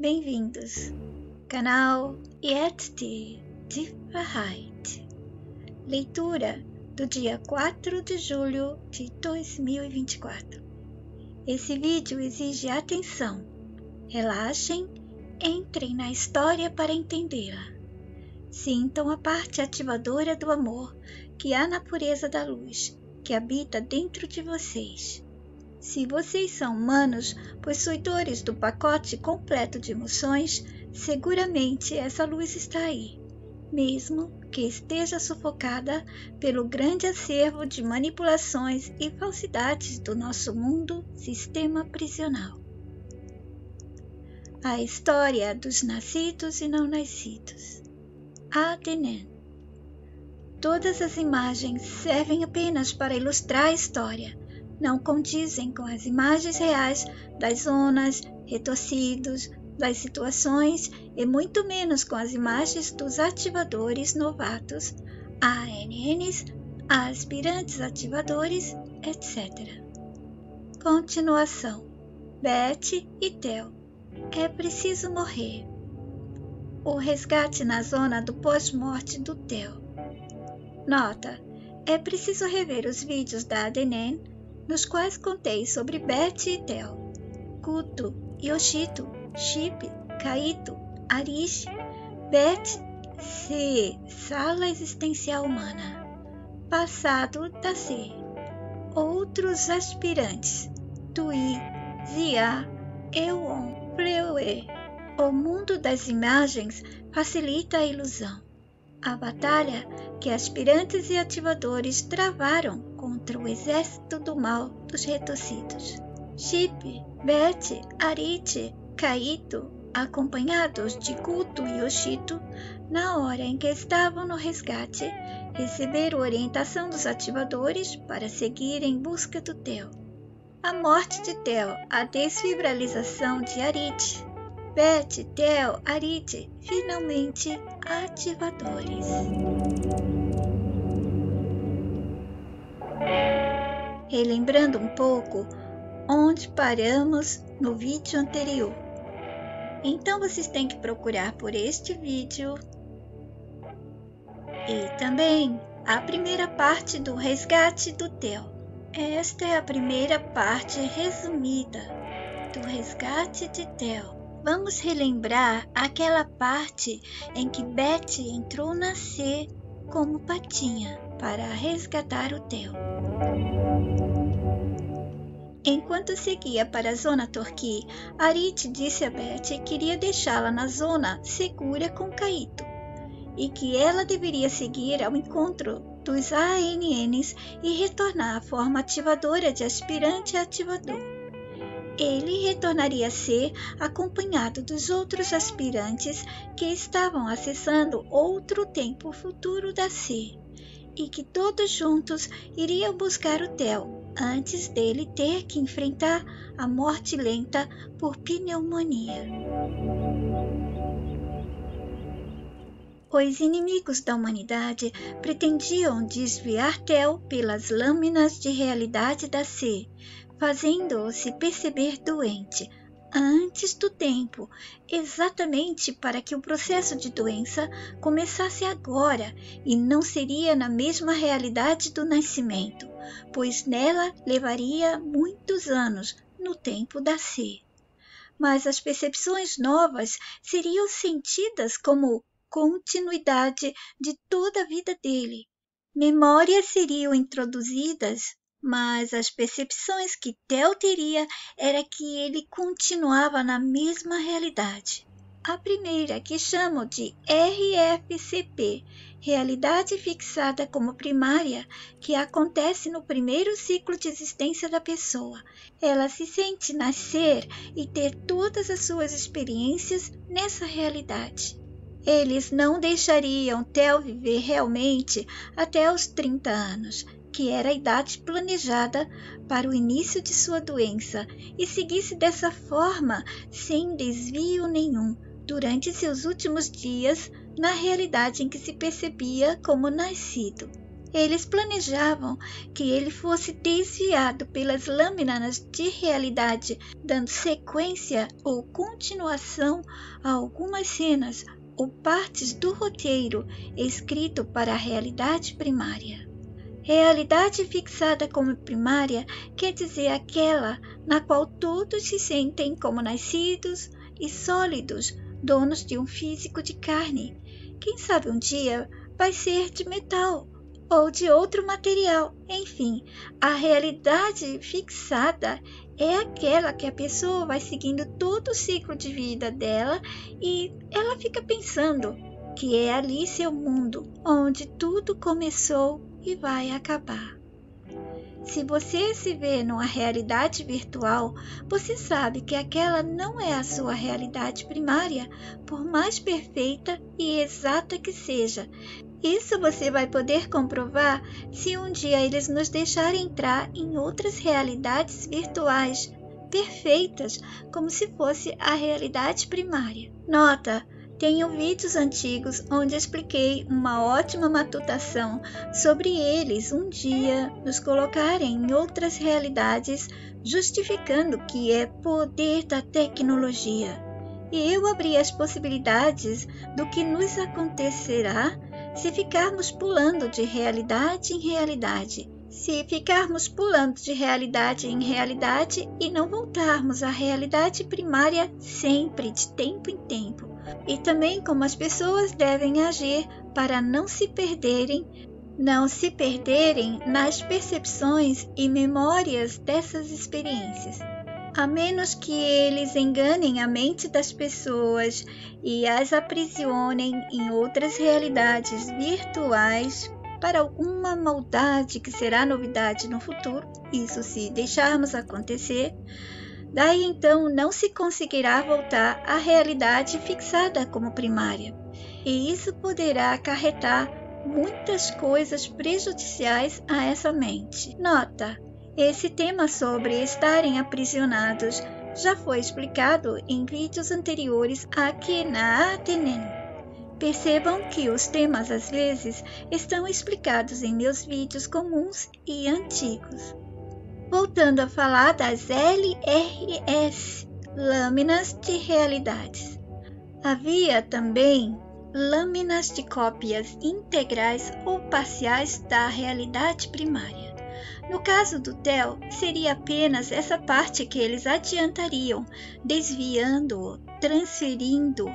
Bem-vindos, canal Yet Differheit. Leitura do dia 4 de julho de 2024. Esse vídeo exige atenção. Relaxem, entrem na história para entendê-la. Sintam a parte ativadora do amor que há na pureza da luz, que habita dentro de vocês. Se vocês são humanos, possuidores do pacote completo de emoções, seguramente essa luz está aí, mesmo que esteja sufocada pelo grande acervo de manipulações e falsidades do nosso mundo sistema prisional. A história dos nascidos e não nascidos. Adenen. Todas as imagens servem apenas para ilustrar a história. Não condizem com as imagens reais das zonas, retorcidos, das situações e muito menos com as imagens dos ativadores novatos, ANNs, aspirantes ativadores, etc. Continuação. Beth e Theo. É preciso morrer. O resgate na zona do pós-morte do Theo. Nota. É preciso rever os vídeos da Adenen, nos quais contei sobre Beth e Theo, Kuto, Yoshito, Chip, Kaito, Arishi, Beth, C, Sala Existencial Humana, Passado da C, outros aspirantes, Tui, Zia, Euon, Freue. O mundo das imagens facilita a ilusão. A batalha que aspirantes e ativadores travaram contra o exército do mal dos retorcidos. Chip, Beth, Arichi, Kaito, acompanhados de Kuto e Yoshito, na hora em que estavam no resgate, receberam orientação dos ativadores para seguir em busca do Theo. A morte de Theo, a desfibrilização de Arichi. Beth, Theo, Arichi, finalmente ativadores. Relembrando um pouco onde paramos no vídeo anterior. Então vocês têm que procurar por este vídeo e também a primeira parte do resgate do Theo. Esta é a primeira parte resumida do resgate de Theo. Vamos relembrar aquela parte em que Beth entrou na C como patinha para resgatar o Theo. Enquanto seguia para a zona Torquay, Arichi disse a Beth que queria deixá-la na zona segura com Kaito e que ela deveria seguir ao encontro dos ANNs e retornar à forma ativadora de aspirante ativador. Ele retornaria a ser acompanhado dos outros aspirantes que estavam acessando outro tempo futuro da C, e que todos juntos iriam buscar o Theo antes dele ter que enfrentar a morte lenta por pneumonia. Os inimigos da humanidade pretendiam desviar Theo pelas lâminas de realidade da C, fazendo-o se perceber doente antes do tempo, exatamente para que o processo de doença começasse agora e não seria na mesma realidade do nascimento, pois nela levaria muitos anos no tempo da C. Mas as percepções novas seriam sentidas como continuidade de toda a vida dele. Memórias seriam introduzidas, mas as percepções que Theo teria era que ele continuava na mesma realidade. A primeira, que chamo de RFCP, realidade fixada como primária, que acontece no primeiro ciclo de existência da pessoa. Ela se sente nascer e ter todas as suas experiências nessa realidade. Eles não deixariam Theo viver realmente até os 30 anos, que era a idade planejada para o início de sua doença, e seguisse dessa forma, sem desvio nenhum, durante seus últimos dias, na realidade em que se percebia como nascido. Eles planejavam que ele fosse desviado pelas lâminas de realidade, dando sequência ou continuação a algumas cenas ou partes do roteiro escrito para a realidade primária. Realidade fixada como primária quer dizer aquela na qual todos se sentem como nascidos e sólidos, donos de um físico de carne. Quem sabe um dia vai ser de metal ou de outro material. Enfim, a realidade fixada é aquela que a pessoa vai seguindo todo o ciclo de vida dela e ela fica pensando que é ali seu mundo, onde tudo começou e vai acabar. Se você se vê numa realidade virtual, você sabe que aquela não é a sua realidade primária, por mais perfeita e exata que seja. Isso você vai poder comprovar se um dia eles nos deixarem entrar em outras realidades virtuais perfeitas, como se fosse a realidade primária. Nota: tenho vídeos antigos onde expliquei uma ótima matutação sobre eles um dia nos colocarem em outras realidades, justificando que é poder da tecnologia. E eu abri as possibilidades do que nos acontecerá se ficarmos pulando de realidade em realidade. Se ficarmos pulando de realidade em realidade e não voltarmos à realidade primária sempre, de tempo em tempo. E também como as pessoas devem agir para não se perderem nas percepções e memórias dessas experiências. A menos que eles enganem a mente das pessoas e as aprisionem em outras realidades virtuais para alguma maldade que será novidade no futuro, isso se deixarmos acontecer, daí então não se conseguirá voltar à realidade fixada como primária. E isso poderá acarretar muitas coisas prejudiciais a essa mente. Nota: esse tema sobre estarem aprisionados já foi explicado em vídeos anteriores aqui na Atenen. Percebam que os temas às vezes estão explicados em meus vídeos comuns e antigos. Voltando a falar das LRS, lâminas de realidades. Havia também lâminas de cópias integrais ou parciais da realidade primária. No caso do TEL, seria apenas essa parte que eles adiantariam, desviando-o, transferindo.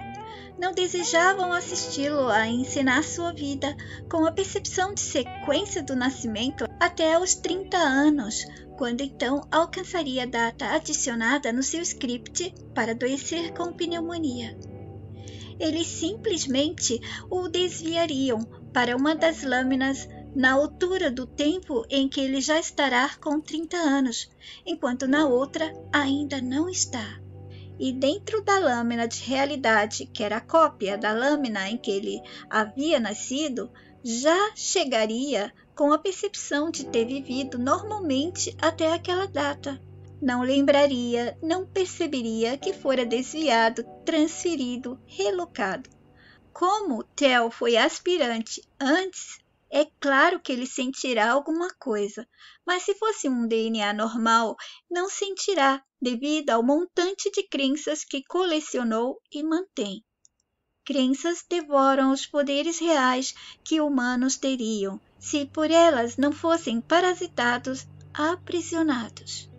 Não desejavam assisti-lo a encenar sua vida com a percepção de sequência do nascimento até os 30 anos, quando então alcançaria a data adicionada no seu script para adoecer com pneumonia. Eles simplesmente o desviariam para uma das lâminas na altura do tempo em que ele já estará com 30 anos, enquanto na outra ainda não está. E dentro da lâmina de realidade, que era a cópia da lâmina em que ele havia nascido, já chegaria com a percepção de ter vivido normalmente até aquela data. Não lembraria, não perceberia que fora desviado, transferido, relocado. Como Theo foi aspirante antes, é claro que ele sentirá alguma coisa, mas se fosse um DNA normal, não sentirá, devido ao montante de crenças que colecionou e mantém. Crenças devoram os poderes reais que humanos teriam, se por elas não fossem parasitados, aprisionados.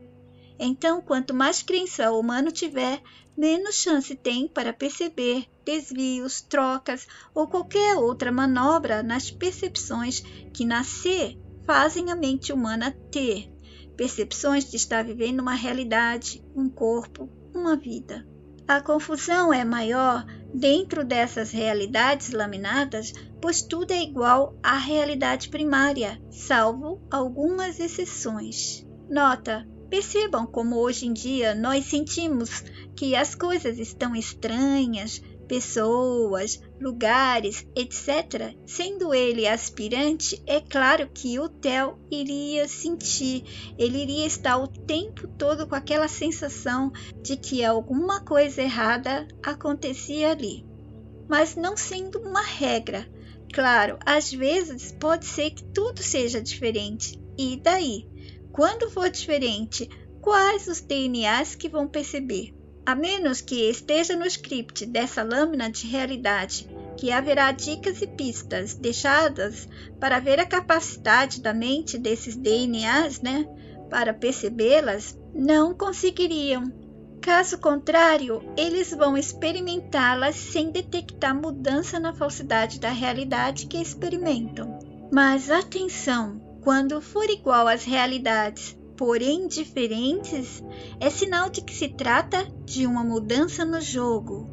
Então, quanto mais crença o humano tiver, menos chance tem para perceber desvios, trocas ou qualquer outra manobra nas percepções que nascer fazem a mente humana ter. Percepções de estar vivendo uma realidade, um corpo, uma vida. A confusão é maior dentro dessas realidades laminadas, pois tudo é igual à realidade primária, salvo algumas exceções. Nota: percebam como hoje em dia nós sentimos que as coisas estão estranhas, pessoas, lugares, etc. Sendo ele aspirante, é claro que o Theo iria sentir, ele iria estar o tempo todo com aquela sensação de que alguma coisa errada acontecia ali. Mas não sendo uma regra, Claro, às vezes pode ser que tudo seja diferente. E daí? Quando for diferente, quais os DNAs que vão perceber? A menos que esteja no script dessa lâmina de realidade, que haverá dicas e pistas deixadas para ver a capacidade da mente desses DNAs, para percebê-las, não conseguiriam. Caso contrário, eles vão experimentá-las sem detectar mudança na falsidade da realidade que experimentam. Mas atenção, quando for igual às realidades, porém diferentes, é sinal de que se trata de uma mudança no jogo.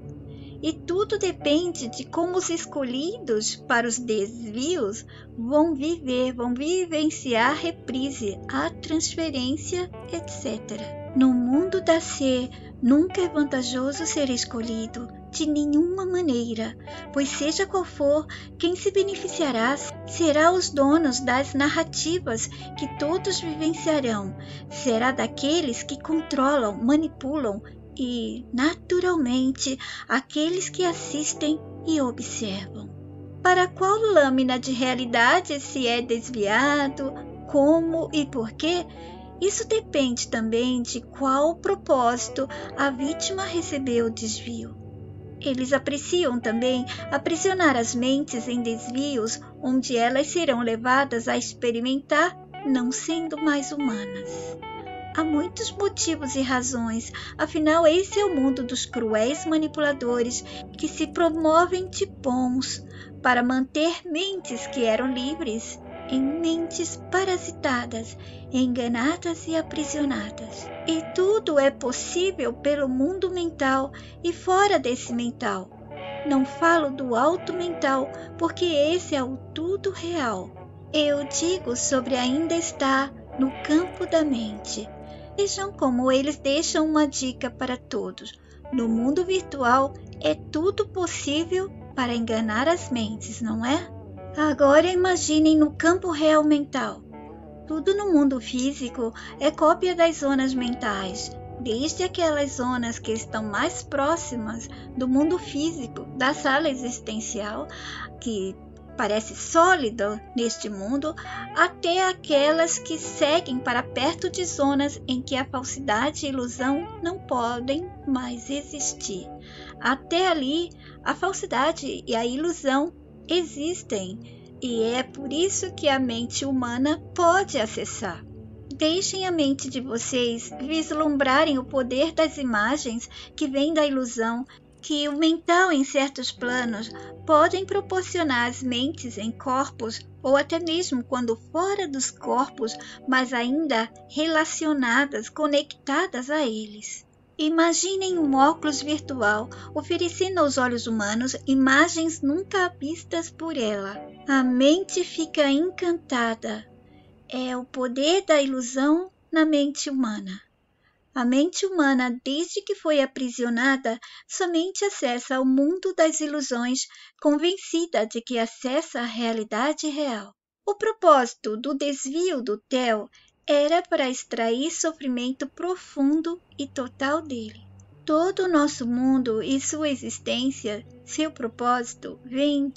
E tudo depende de como os escolhidos para os desvios vão vivenciar a reprise, a transferência, etc. No mundo da ser, nunca é vantajoso ser escolhido, de nenhuma maneira, pois seja qual for, quem se beneficiará será os donos das narrativas que todos vivenciarão, será daqueles que controlam, manipulam e, naturalmente, aqueles que assistem e observam. Para qual lâmina de realidade se é desviado, como e por quê? Isso depende também de qual propósito a vítima recebeu o desvio. Eles apreciam também aprisionar as mentes em desvios onde elas serão levadas a experimentar não sendo mais humanas. Há muitos motivos e razões, afinal esse é o mundo dos cruéis manipuladores que se promovem de bons para manter mentes que eram livres em mentes parasitadas, enganadas e aprisionadas. E tudo é possível pelo mundo mental e fora desse mental. Não falo do alto mental, porque esse é o tudo real. Eu digo sobre ainda estar no campo da mente. Vejam como eles deixam uma dica para todos. No mundo virtual é tudo possível para enganar as mentes, não é? Agora imaginem no campo real mental. Tudo no mundo físico é cópia das zonas mentais, desde aquelas zonas que estão mais próximas do mundo físico, da sala existencial, que parece sólida neste mundo, até aquelas que seguem para perto de zonas em que a falsidade e a ilusão não podem mais existir. Até ali, a falsidade e a ilusão existem, e é por isso que a mente humana pode acessar. Deixem a mente de vocês vislumbrarem o poder das imagens que vêm da ilusão, que o mental em certos planos podem proporcionar às mentes em corpos, ou até mesmo quando fora dos corpos, mas ainda relacionadas, conectadas a eles. Imaginem um óculos virtual oferecendo aos olhos humanos imagens nunca vistas por ela. A mente fica encantada. É o poder da ilusão na mente humana. A mente humana, desde que foi aprisionada, somente acessa o mundo das ilusões, convencida de que acessa a realidade real. O propósito do desvio do TEL era para extrair sofrimento profundo e total dele. Todo o nosso mundo e sua existência, seu propósito, vem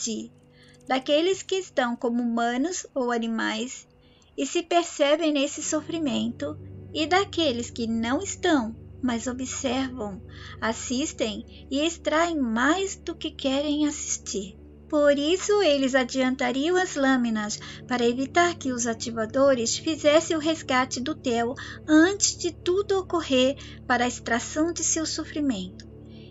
daqueles que estão como humanos ou animais e se percebem nesse sofrimento, e daqueles que não estão, mas observam, assistem e extraem mais do que querem assistir. Por isso, eles adiantariam as lâminas para evitar que os ativadores fizessem o resgate do TEL antes de tudo ocorrer para a extração de seu sofrimento.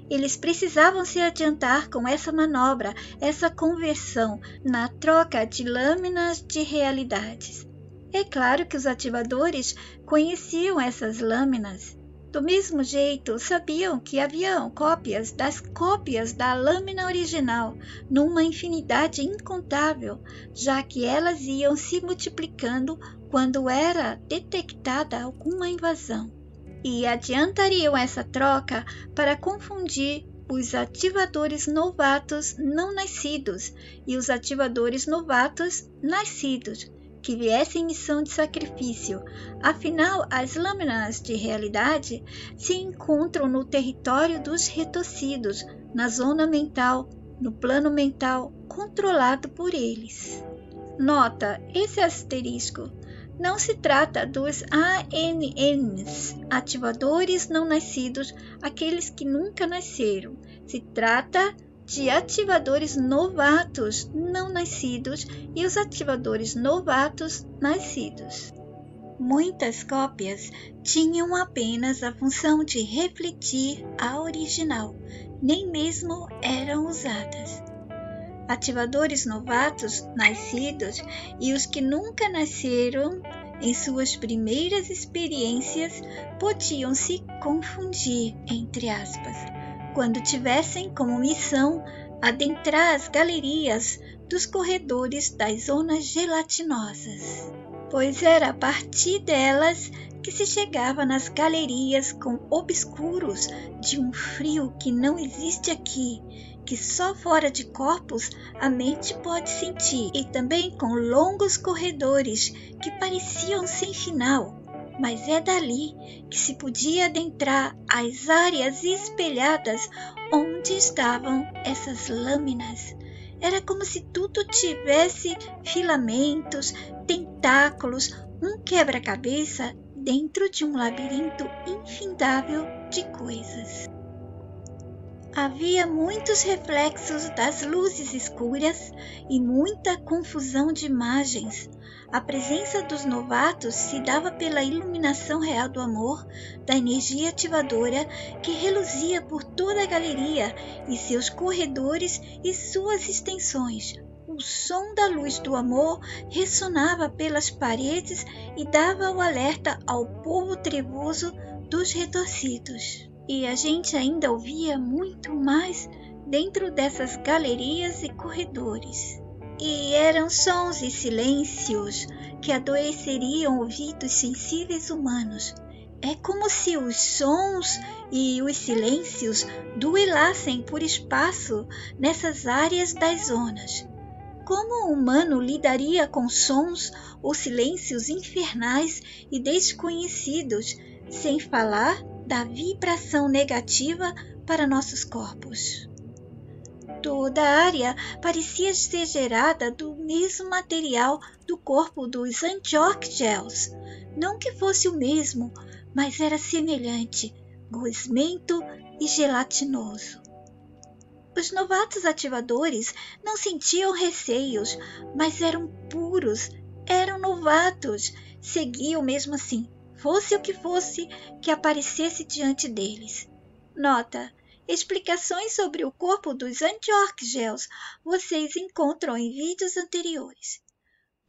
Eles precisavam se adiantar com essa manobra, essa conversão, na troca de lâminas de realidades. É claro que os ativadores conheciam essas lâminas. Do mesmo jeito, sabiam que haviam cópias da lâmina original, numa infinidade incontável, já que elas iam se multiplicando quando era detectada alguma invasão. E adiantariam essa troca para confundir os ativadores novatos não nascidos e os ativadores novatos nascidos, que viessem em missão de sacrifício. Afinal, as lâminas de realidade se encontram no território dos retorcidos, na zona mental, no plano mental controlado por eles. Nota, esse asterisco não se trata dos ANNs, ativadores não nascidos, aqueles que nunca nasceram. Se trata de ativadores novatos não nascidos e os ativadores novatos nascidos. Muitas cópias tinham apenas a função de refletir a original, nem mesmo eram usadas. Ativadores novatos nascidos e os que nunca nasceram em suas primeiras experiências podiam se confundir, entre aspas, quando tivessem como missão adentrar as galerias dos corredores das zonas gelatinosas, pois era a partir delas que se chegava nas galerias com obscuros de um frio que não existe aqui, que só fora de corpos a mente pode sentir, e também com longos corredores que pareciam sem final, mas é dali que se podia adentrar as áreas espelhadas onde estavam essas lâminas. Era como se tudo tivesse filamentos, tentáculos, um quebra-cabeça dentro de um labirinto infindável de coisas. Havia muitos reflexos das luzes escuras e muita confusão de imagens. A presença dos novatos se dava pela iluminação real do amor, da energia ativadora que reluzia por toda a galeria e seus corredores e suas extensões. O som da luz do amor ressonava pelas paredes e dava o alerta ao povo trevoso dos retorcidos. E a gente ainda ouvia muito mais dentro dessas galerias e corredores. E eram sons e silêncios que adoeceriam ouvidos sensíveis humanos. É como se os sons e os silêncios duelassem por espaço nessas áreas das zonas. Como o humano lidaria com sons ou silêncios infernais e desconhecidos, sem falar da vibração negativa para nossos corpos? Toda a área parecia ser gerada do mesmo material do corpo dos Antioch-Gels. Não que fosse o mesmo, mas era semelhante, gosmento e gelatinoso. Os novatos ativadores não sentiam receios, mas eram puros, eram novatos, seguiam mesmo assim, fosse o que fosse que aparecesse diante deles. Nota: explicações sobre o corpo dos Antioch-Gels vocês encontram em vídeos anteriores.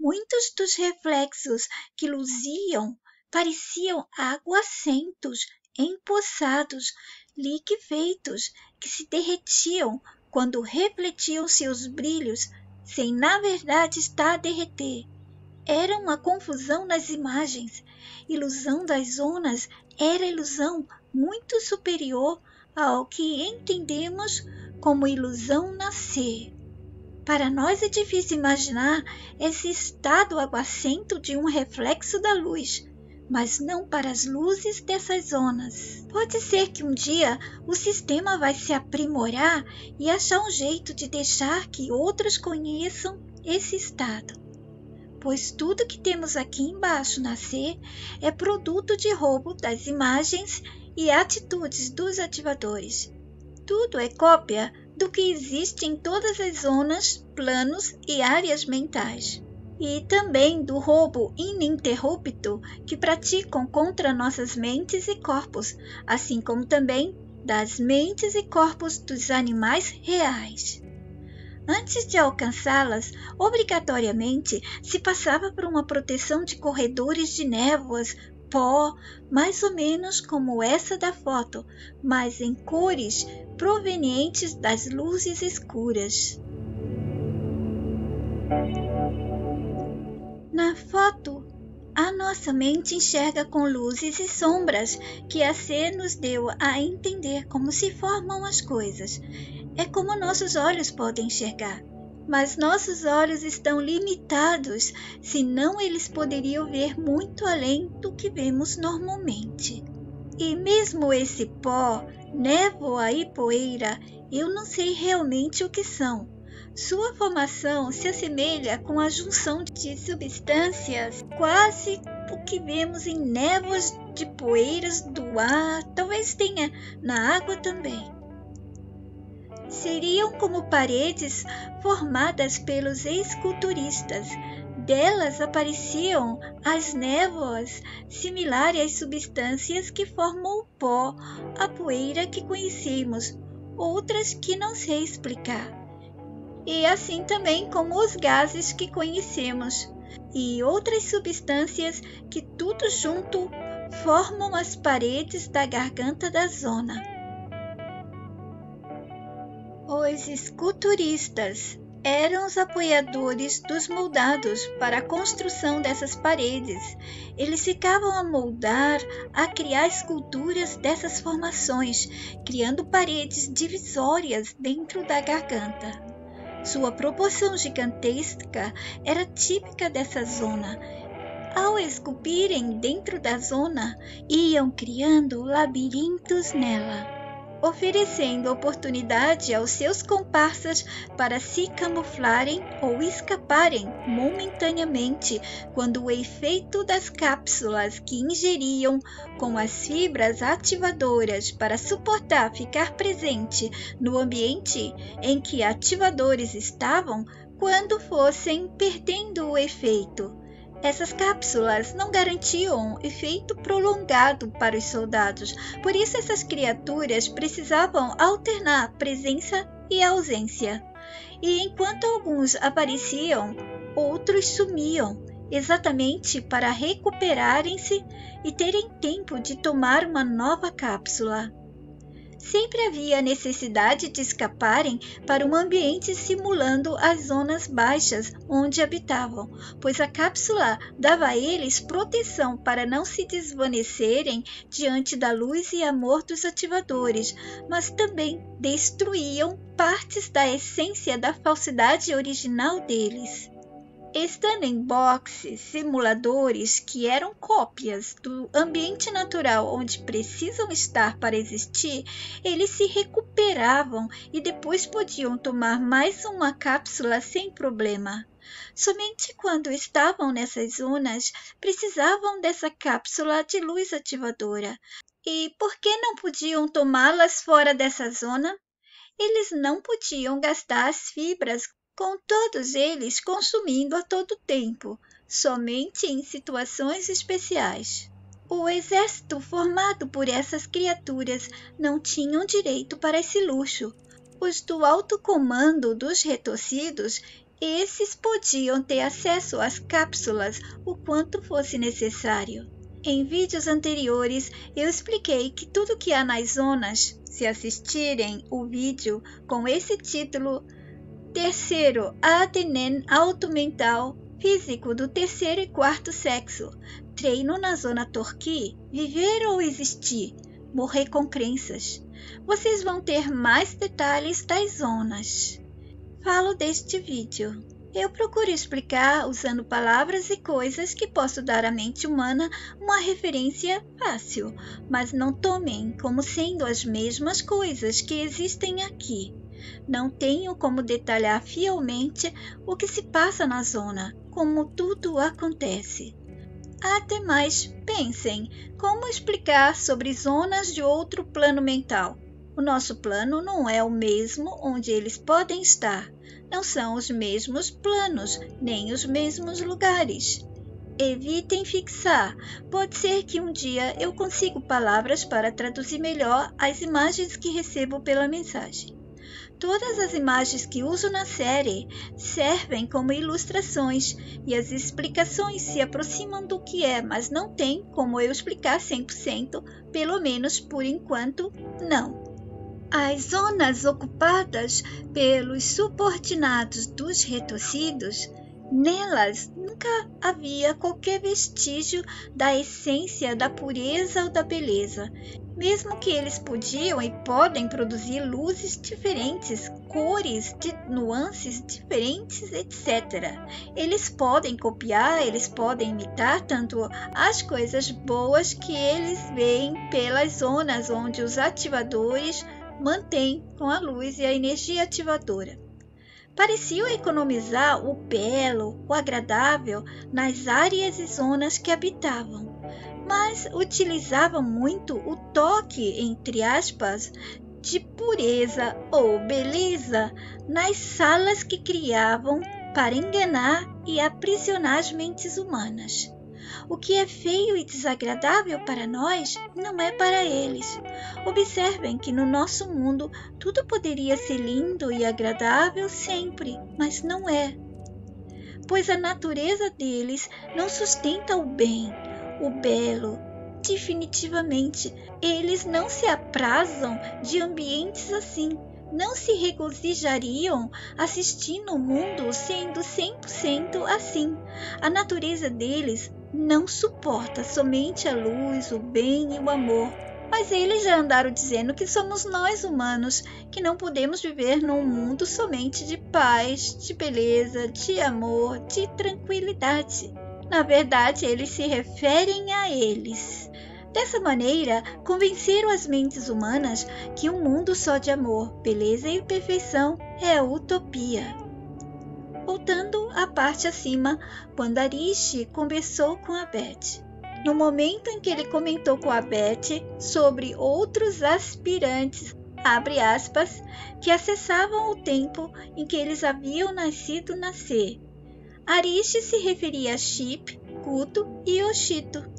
Muitos dos reflexos que luziam pareciam aguacentos, empoçados, liquefeitos, que se derretiam quando refletiam seus brilhos, sem na verdade estar a derreter. Era uma confusão nas imagens. Ilusão das zonas era ilusão muito superior ao que entendemos como ilusão na ser. Para nós é difícil imaginar esse estado aguacento de um reflexo da luz, mas não para as luzes dessas zonas. Pode ser que um dia o sistema vai se aprimorar e achar um jeito de deixar que outros conheçam esse estado, pois tudo que temos aqui embaixo na ser é produto de roubo das imagens e atitudes dos ativadores. Tudo é cópia do que existe em todas as zonas, planos e áreas mentais. E também do roubo ininterrupto que praticam contra nossas mentes e corpos, assim como também das mentes e corpos dos animais reais. Antes de alcançá-las, obrigatoriamente se passava por uma proteção de corredores de névoas, pó, mais ou menos como essa da foto, mas em cores provenientes das luzes escuras. Na foto, a nossa mente enxerga com luzes e sombras que a ser nos deu a entender como se formam as coisas. É como nossos olhos podem enxergar, mas nossos olhos estão limitados, senão eles poderiam ver muito além do que vemos normalmente. E mesmo esse pó, névoa e poeira, eu não sei realmente o que são. Sua formação se assemelha com a junção de substâncias, quase o que vemos em névoas de poeiras do ar, talvez tenha na água também. Seriam como paredes formadas pelos esculturistas. Delas apareciam as névoas, similares às substâncias que formam o pó, a poeira que conhecemos, outras que não sei explicar. E assim também como os gases que conhecemos, e outras substâncias que tudo junto formam as paredes da garganta da zona. Os esculturistas eram os apoiadores dos moldados para a construção dessas paredes. Eles ficavam a moldar, a criar esculturas dessas formações, criando paredes divisórias dentro da garganta. Sua proporção gigantesca era típica dessa zona. Ao esculpirem dentro da zona, iam criando labirintos nela, oferecendo oportunidade aos seus comparsas para se camuflarem ou escaparem momentaneamente quando o efeito das cápsulas que ingeriam com as fibras ativadoras para suportar ficar presente no ambiente em que ativadores estavam, quando fossem perdendo o efeito. Essas cápsulas não garantiam efeito prolongado para os soldados, por isso essas criaturas precisavam alternar presença e ausência. E enquanto alguns apareciam, outros sumiam, exatamente para recuperarem-se e terem tempo de tomar uma nova cápsula. Sempre havia necessidade de escaparem para um ambiente simulando as zonas baixas onde habitavam, pois a cápsula dava a eles proteção para não se desvanecerem diante da luz e amor dos ativadores, mas também destruíam partes da essência da falsidade original deles. Estando em boxes, simuladores que eram cópias do ambiente natural onde precisam estar para existir, eles se recuperavam e depois podiam tomar mais uma cápsula sem problema. Somente quando estavam nessas zonas, precisavam dessa cápsula de luz ativadora. E por que não podiam tomá-las fora dessa zona? Eles não podiam gastar as fibras com todos eles consumindo a todo tempo, somente em situações especiais. O exército formado por essas criaturas não tinham direito para esse luxo. Os do alto comando dos retorcidos, esses podiam ter acesso às cápsulas o quanto fosse necessário. Em vídeos anteriores, eu expliquei que tudo que há nas zonas, se assistirem o vídeo com esse título, Terceiro Atenen Alto Mental Físico do Terceiro e Quarto Sexo, Treino na Zona Torquí, Viver ou Existir, Morrer com Crenças. Vocês vão ter mais detalhes das zonas. Falo deste vídeo. Eu procuro explicar usando palavras e coisas que posso dar à mente humana uma referência fácil, mas não tomem como sendo as mesmas coisas que existem aqui. Não tenho como detalhar fielmente o que se passa na zona, como tudo acontece. Até mais, pensem como explicar sobre zonas de outro plano mental. O nosso plano não é o mesmo onde eles podem estar. Não são os mesmos planos, nem os mesmos lugares. Evitem fixar. Pode ser que um dia eu consiga palavras para traduzir melhor as imagens que recebo pela mensagem. Todas as imagens que uso na série servem como ilustrações e as explicações se aproximam do que é, mas não tem como eu explicar 100%, pelo menos por enquanto, não. As zonas ocupadas pelos subordinados dos retorcidos, nelas nunca havia qualquer vestígio da essência da pureza ou da beleza. mesmo que eles podiam e podem produzir luzes diferentes, cores, nuances diferentes, etc. Eles podem copiar, eles podem imitar tanto as coisas boas que eles veem pelas zonas onde os ativadores mantêm com a luz e a energia ativadora. Pareciam economizar o belo, o agradável nas áreas e zonas que habitavam, mas utilizavam muito o toque, entre aspas, de pureza ou beleza nas salas que criavam para enganar e aprisionar as mentes humanas. O que é feio e desagradável para nós não é para eles. Observem que no nosso mundo tudo poderia ser lindo e agradável sempre, mas não é. Pois a natureza deles não sustenta o bem, o belo. Definitivamente, eles não se aprazam de ambientes assim. Não se regozijariam assistindo o mundo sendo 100% assim. A natureza deles não suporta somente a luz, o bem e o amor. Mas eles já andaram dizendo que somos nós humanos, que não podemos viver num mundo somente de paz, de beleza, de amor, de tranquilidade. Na verdade, eles se referem a eles. Dessa maneira, convenceram as mentes humanas que um mundo só de amor, beleza e perfeição é utopia. Voltando à parte acima, quando Arishi conversou com a Beth. No momento em que ele comentou com a Beth sobre outros aspirantes, abre aspas, que acessavam o tempo em que eles haviam nascer. Arishi se referia a Chip, Kuto e Yoshito.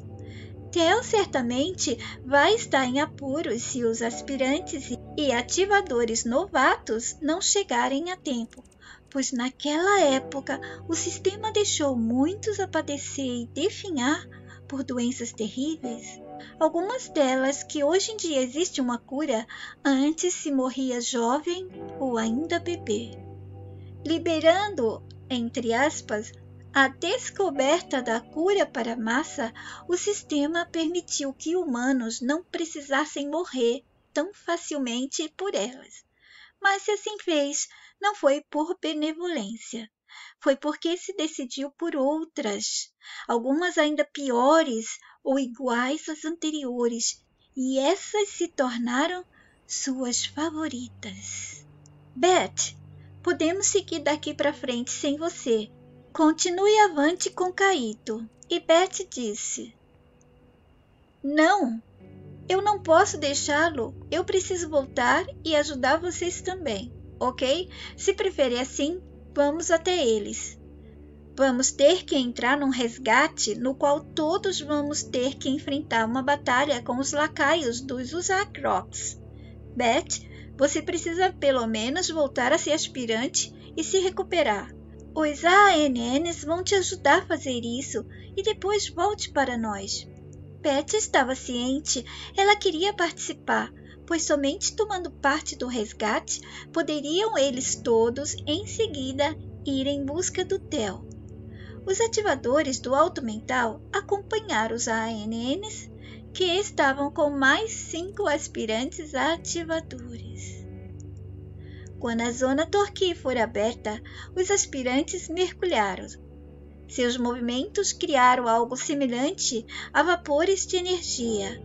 Theo certamente vai estar em apuros se os aspirantes e ativadores novatos não chegarem a tempo, pois naquela época o sistema deixou muitos a padecer e definhar por doenças terríveis. Algumas delas que hoje em dia existe uma cura, antes se morria jovem ou ainda bebê. Liberando, entre aspas, a descoberta da cura para a massa, o sistema permitiu que humanos não precisassem morrer tão facilmente por elas. Mas se assim fez, não foi por benevolência. Foi porque se decidiu por outras, algumas ainda piores ou iguais às anteriores, e essas se tornaram suas favoritas. Beth, podemos seguir daqui para frente sem você. Continue avante com Kaito. E Beth disse: Não, eu não posso deixá-lo. Eu preciso voltar e ajudar vocês também, ok? Se preferir assim, vamos até eles. Vamos ter que entrar num resgate no qual todos vamos ter que enfrentar uma batalha com os lacaios dos Uzak-Rocks. Beth, você precisa pelo menos voltar a ser aspirante e se recuperar. Os ANNs vão te ajudar a fazer isso e depois volte para nós. Beth estava ciente, ela queria participar, pois somente tomando parte do resgate poderiam eles todos, em seguida, ir em busca do Theo. Os ativadores do alto mental acompanharam os ANNs, que estavam com mais 5 aspirantes ativadores. Quando a zona Torquay for aberta, os aspirantes mergulharam. Seus movimentos criaram algo semelhante a vapores de energia,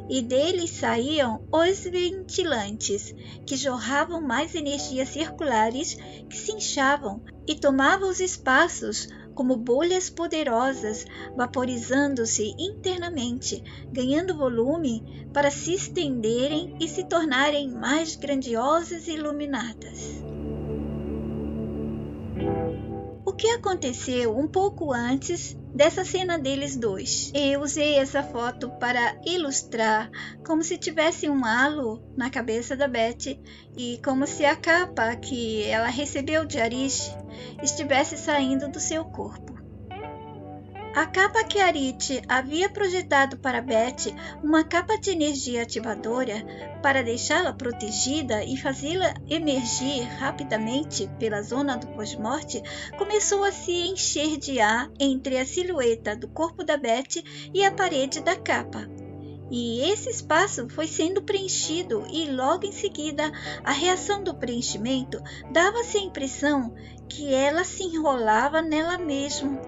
e deles saíam os ventilantes, que jorravam mais energias circulares que se inchavam e tomavam os espaços como bolhas poderosas, vaporizando-se internamente, ganhando volume para se estenderem e se tornarem mais grandiosas e iluminadas. O que aconteceu um pouco antes dessa cena deles dois? Eu usei essa foto para ilustrar como se tivesse um halo na cabeça da Beth e como se a capa que ela recebeu de Arishi estivesse saindo do seu corpo. A capa que Arishi havia projetado para Beth, uma capa de energia ativadora, para deixá-la protegida e fazê-la emergir rapidamente pela zona do pós-morte, começou a se encher de ar entre a silhueta do corpo da Beth e a parede da capa. e esse espaço foi sendo preenchido e logo em seguida a reação do preenchimento dava-se a impressão que ela se enrolava nela mesma.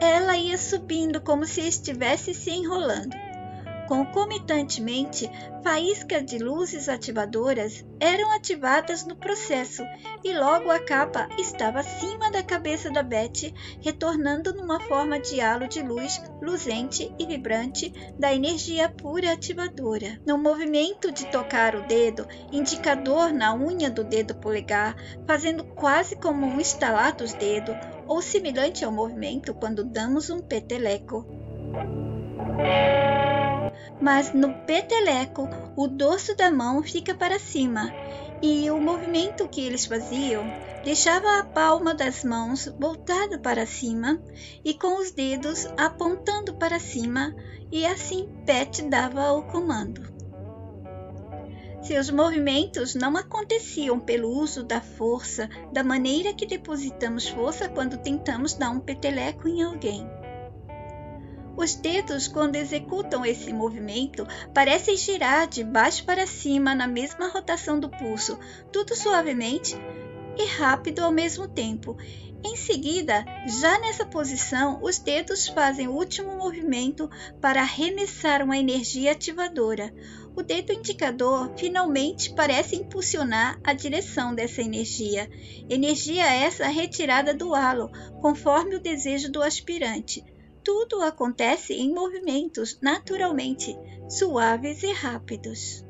Ela ia subindo como se estivesse se enrolando. Concomitantemente, faíscas de luzes ativadoras eram ativadas no processo e logo a capa estava acima da cabeça da Beth, retornando numa forma de halo de luz luzente e vibrante da energia pura ativadora. No movimento de tocar o dedo indicador na unha do dedo polegar, fazendo quase como um estalar dos dedos, ou semelhante ao movimento quando damos um peteleco. Mas no peteleco, o dorso da mão fica para cima e o movimento que eles faziam deixava a palma das mãos voltada para cima e com os dedos apontando para cima, e assim Beth dava o comando. Seus movimentos não aconteciam pelo uso da força, da maneira que depositamos força quando tentamos dar um peteleco em alguém. Os dedos, quando executam esse movimento, parecem girar de baixo para cima na mesma rotação do pulso, tudo suavemente e rápido ao mesmo tempo. Em seguida, já nessa posição, os dedos fazem o último movimento para arremessar uma energia ativadora. O dedo indicador finalmente parece impulsionar a direção dessa energia. Energia essa retirada do halo, conforme o desejo do aspirante. Tudo acontece em movimentos naturalmente, suaves e rápidos.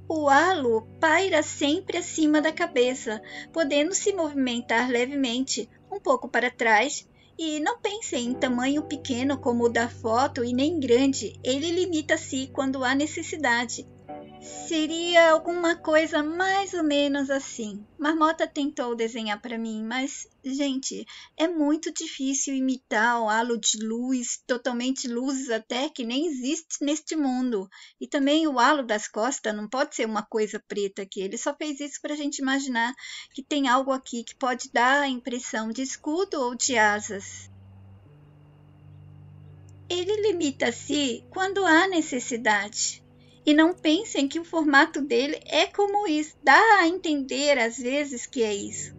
O halo paira sempre acima da cabeça, podendo se movimentar levemente, um pouco para trás, e não pense em tamanho pequeno como o da foto e nem grande, ele limita-se quando há necessidade. Seria alguma coisa mais ou menos assim. Marmota tentou desenhar para mim, mas, gente, é muito difícil imitar o halo de luz, totalmente luzes até que nem existe neste mundo. E também o halo das costas não pode ser uma coisa preta aqui. Ele só fez isso para a gente imaginar que tem algo aqui que pode dar a impressão de escudo ou de asas. Ele limita-se quando há necessidade. E não pensem que o formato dele é como isso, dá a entender às vezes que é isso.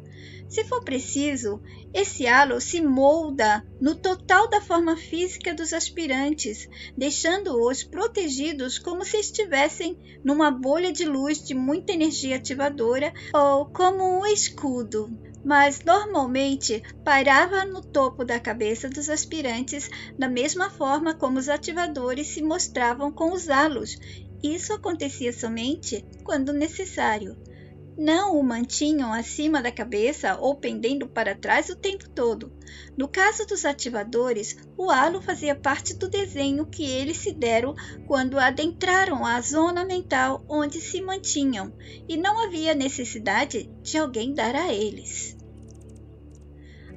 Se for preciso, esse halo se molda no total da forma física dos aspirantes, deixando-os protegidos como se estivessem numa bolha de luz de muita energia ativadora ou como um escudo. Mas normalmente pairava no topo da cabeça dos aspirantes da mesma forma como os ativadores se mostravam com os halos. Isso acontecia somente quando necessário. Não o mantinham acima da cabeça ou pendendo para trás o tempo todo. No caso dos ativadores, o halo fazia parte do desenho que eles se deram quando adentraram a zona mental onde se mantinham, e não havia necessidade de alguém dar a eles.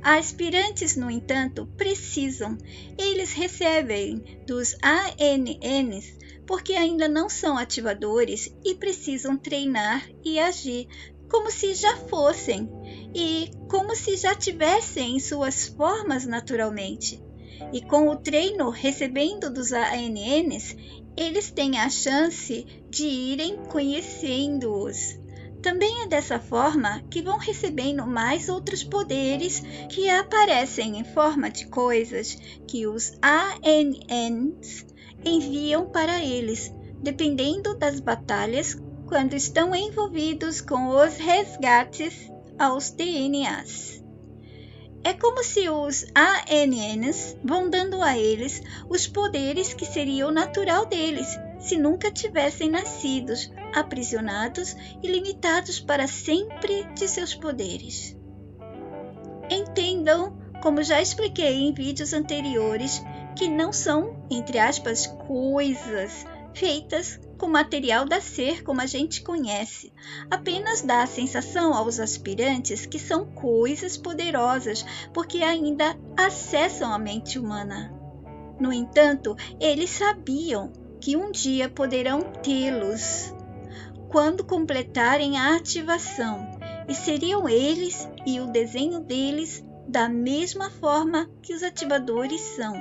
Aspirantes, no entanto, precisam. Eles recebem dos ANNs porque ainda não são ativadores e precisam treinar e agir como se já fossem e como se já tivessem em suas formas naturalmente. E com o treino recebendo dos ANNs, eles têm a chance de irem conhecendo-os. Também é dessa forma que vão recebendo mais outros poderes que aparecem em forma de coisas que os ANNs enviam para eles, dependendo das batalhas, quando estão envolvidos com os resgates aos DNAs. É como se os ANNs vão dando a eles os poderes que seriam natural deles, se nunca tivessem nascidos, aprisionados e limitados para sempre de seus poderes. Entendam, como já expliquei em vídeos anteriores, que não são, entre aspas, coisas feitas com material da ser como a gente conhece. Apenas dá a sensação aos aspirantes que são coisas poderosas, porque ainda acessam a mente humana. No entanto, eles sabiam que um dia poderão tê-los quando completarem a ativação, e seriam eles e o desenho deles da mesma forma que os ativadores são.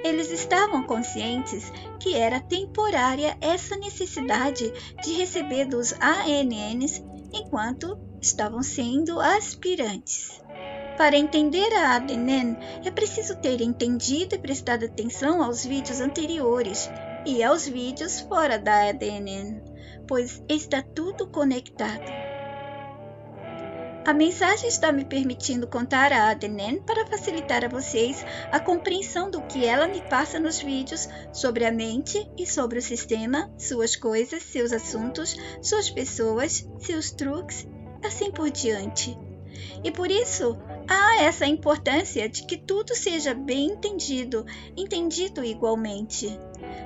Eles estavam conscientes que era temporária essa necessidade de receber dos ANNs enquanto estavam sendo aspirantes. Para entender a ADNN, é preciso ter entendido e prestado atenção aos vídeos anteriores e aos vídeos fora da ADNN, pois está tudo conectado. A mensagem está me permitindo contar a ADNN para facilitar a vocês a compreensão do que ela me passa nos vídeos sobre a mente e sobre o sistema, suas coisas, seus assuntos, suas pessoas, seus truques, assim por diante. E por isso, há essa importância de que tudo seja bem entendido igualmente.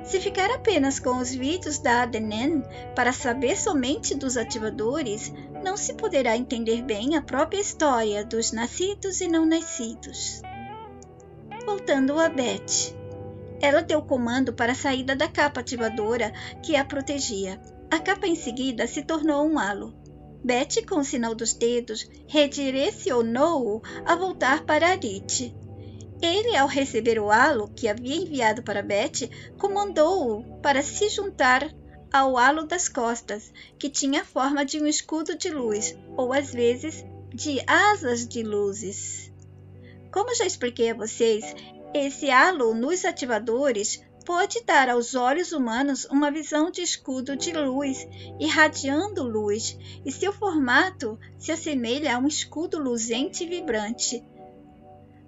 Se ficar apenas com os vídeos da ADNN para saber somente dos ativadores, não se poderá entender bem a própria história dos nascidos e não nascidos. Voltando a Beth. Ela deu comando para a saída da capa ativadora que a protegia. A capa em seguida se tornou um halo. Beth, com o sinal dos dedos, redirecionou-o a voltar para Arit. Ele, ao receber o halo que havia enviado para Beth, comandou-o para se juntar ao halo das costas, que tinha a forma de um escudo de luz, ou às vezes de asas de luzes. Como já expliquei a vocês, esse halo nos ativadores pode dar aos olhos humanos uma visão de escudo de luz, irradiando luz, e seu formato se assemelha a um escudo luzente e vibrante.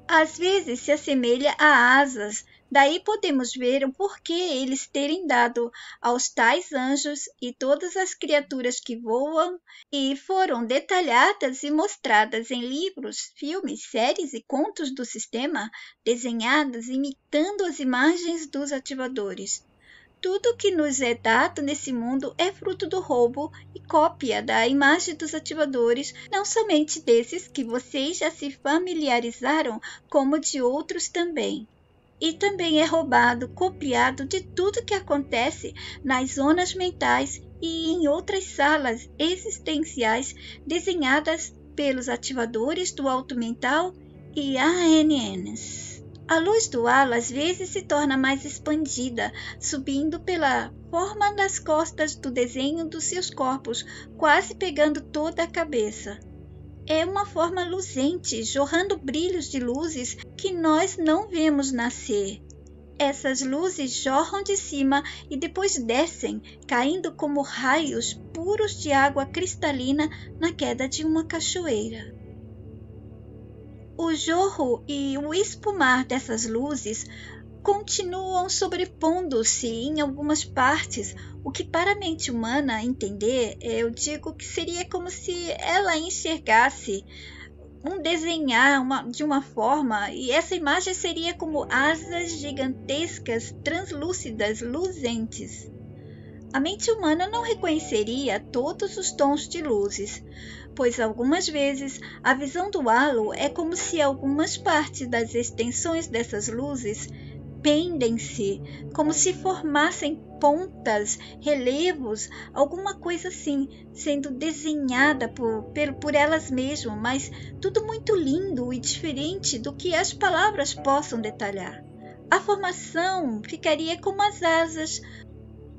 Às vezes se assemelha a asas, daí podemos ver o porquê eles terem dado aos tais anjos e todas as criaturas que voam e foram detalhadas e mostradas em livros, filmes, séries e contos do sistema, desenhadas imitando as imagens dos ativadores. Tudo que nos é dado nesse mundo é fruto do roubo e cópia da imagem dos ativadores, não somente desses que vocês já se familiarizaram, como de outros também. E também é roubado, copiado de tudo que acontece nas zonas mentais e em outras salas existenciais desenhadas pelos ativadores do alto mental e ANNs. A luz do halo às vezes se torna mais expandida, subindo pela forma das costas do desenho dos seus corpos, quase pegando toda a cabeça. É uma forma luzente, jorrando brilhos de luzes que nós não vemos nascer. Essas luzes jorram de cima e depois descem, caindo como raios puros de água cristalina na queda de uma cachoeira. O jorro e o espumar dessas luzes continuam sobrepondo-se em algumas partes, o que para a mente humana entender, eu digo que seria como se ela enxergasse um desenhar de uma forma, e essa imagem seria como asas gigantescas, translúcidas, luzentes. A mente humana não reconheceria todos os tons de luzes, pois algumas vezes a visão do halo é como se algumas partes das extensões dessas luzes pendem-se, como se formassem pontas, relevos, alguma coisa assim, sendo desenhada por elas mesmas, mas tudo muito lindo e diferente do que as palavras possam detalhar. A formação ficaria como as asas.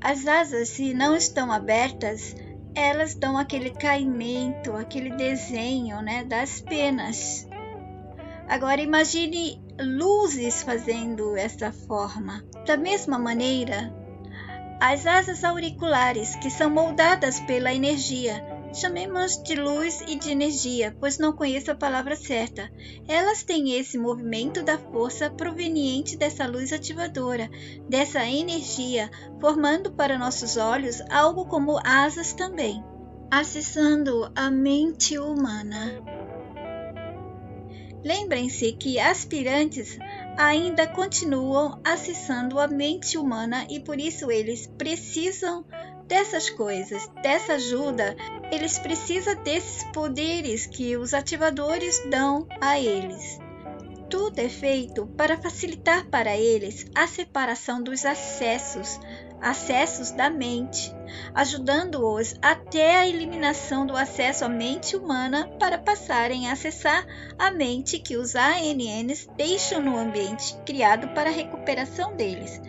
As asas, se não estão abertas, elas dão aquele caimento, aquele desenho, das penas. Agora imagine luzes fazendo essa forma. Da mesma maneira, as asas auriculares, que são moldadas pela energia, chamemos de luz e de energia, pois não conheço a palavra certa. Elas têm esse movimento da força proveniente dessa luz ativadora, dessa energia, formando para nossos olhos algo como asas também, acessando a mente humana. Lembrem-se que aspirantes ainda continuam acessando a mente humana e por isso eles precisam dessas coisas, dessa ajuda, eles precisam desses poderes que os ativadores dão a eles. Tudo é feito para facilitar para eles a separação dos acessos acessos da mente, ajudando-os até a eliminação do acesso à mente humana para passarem a acessar a mente que os ANNs deixam no ambiente criado para a recuperação deles.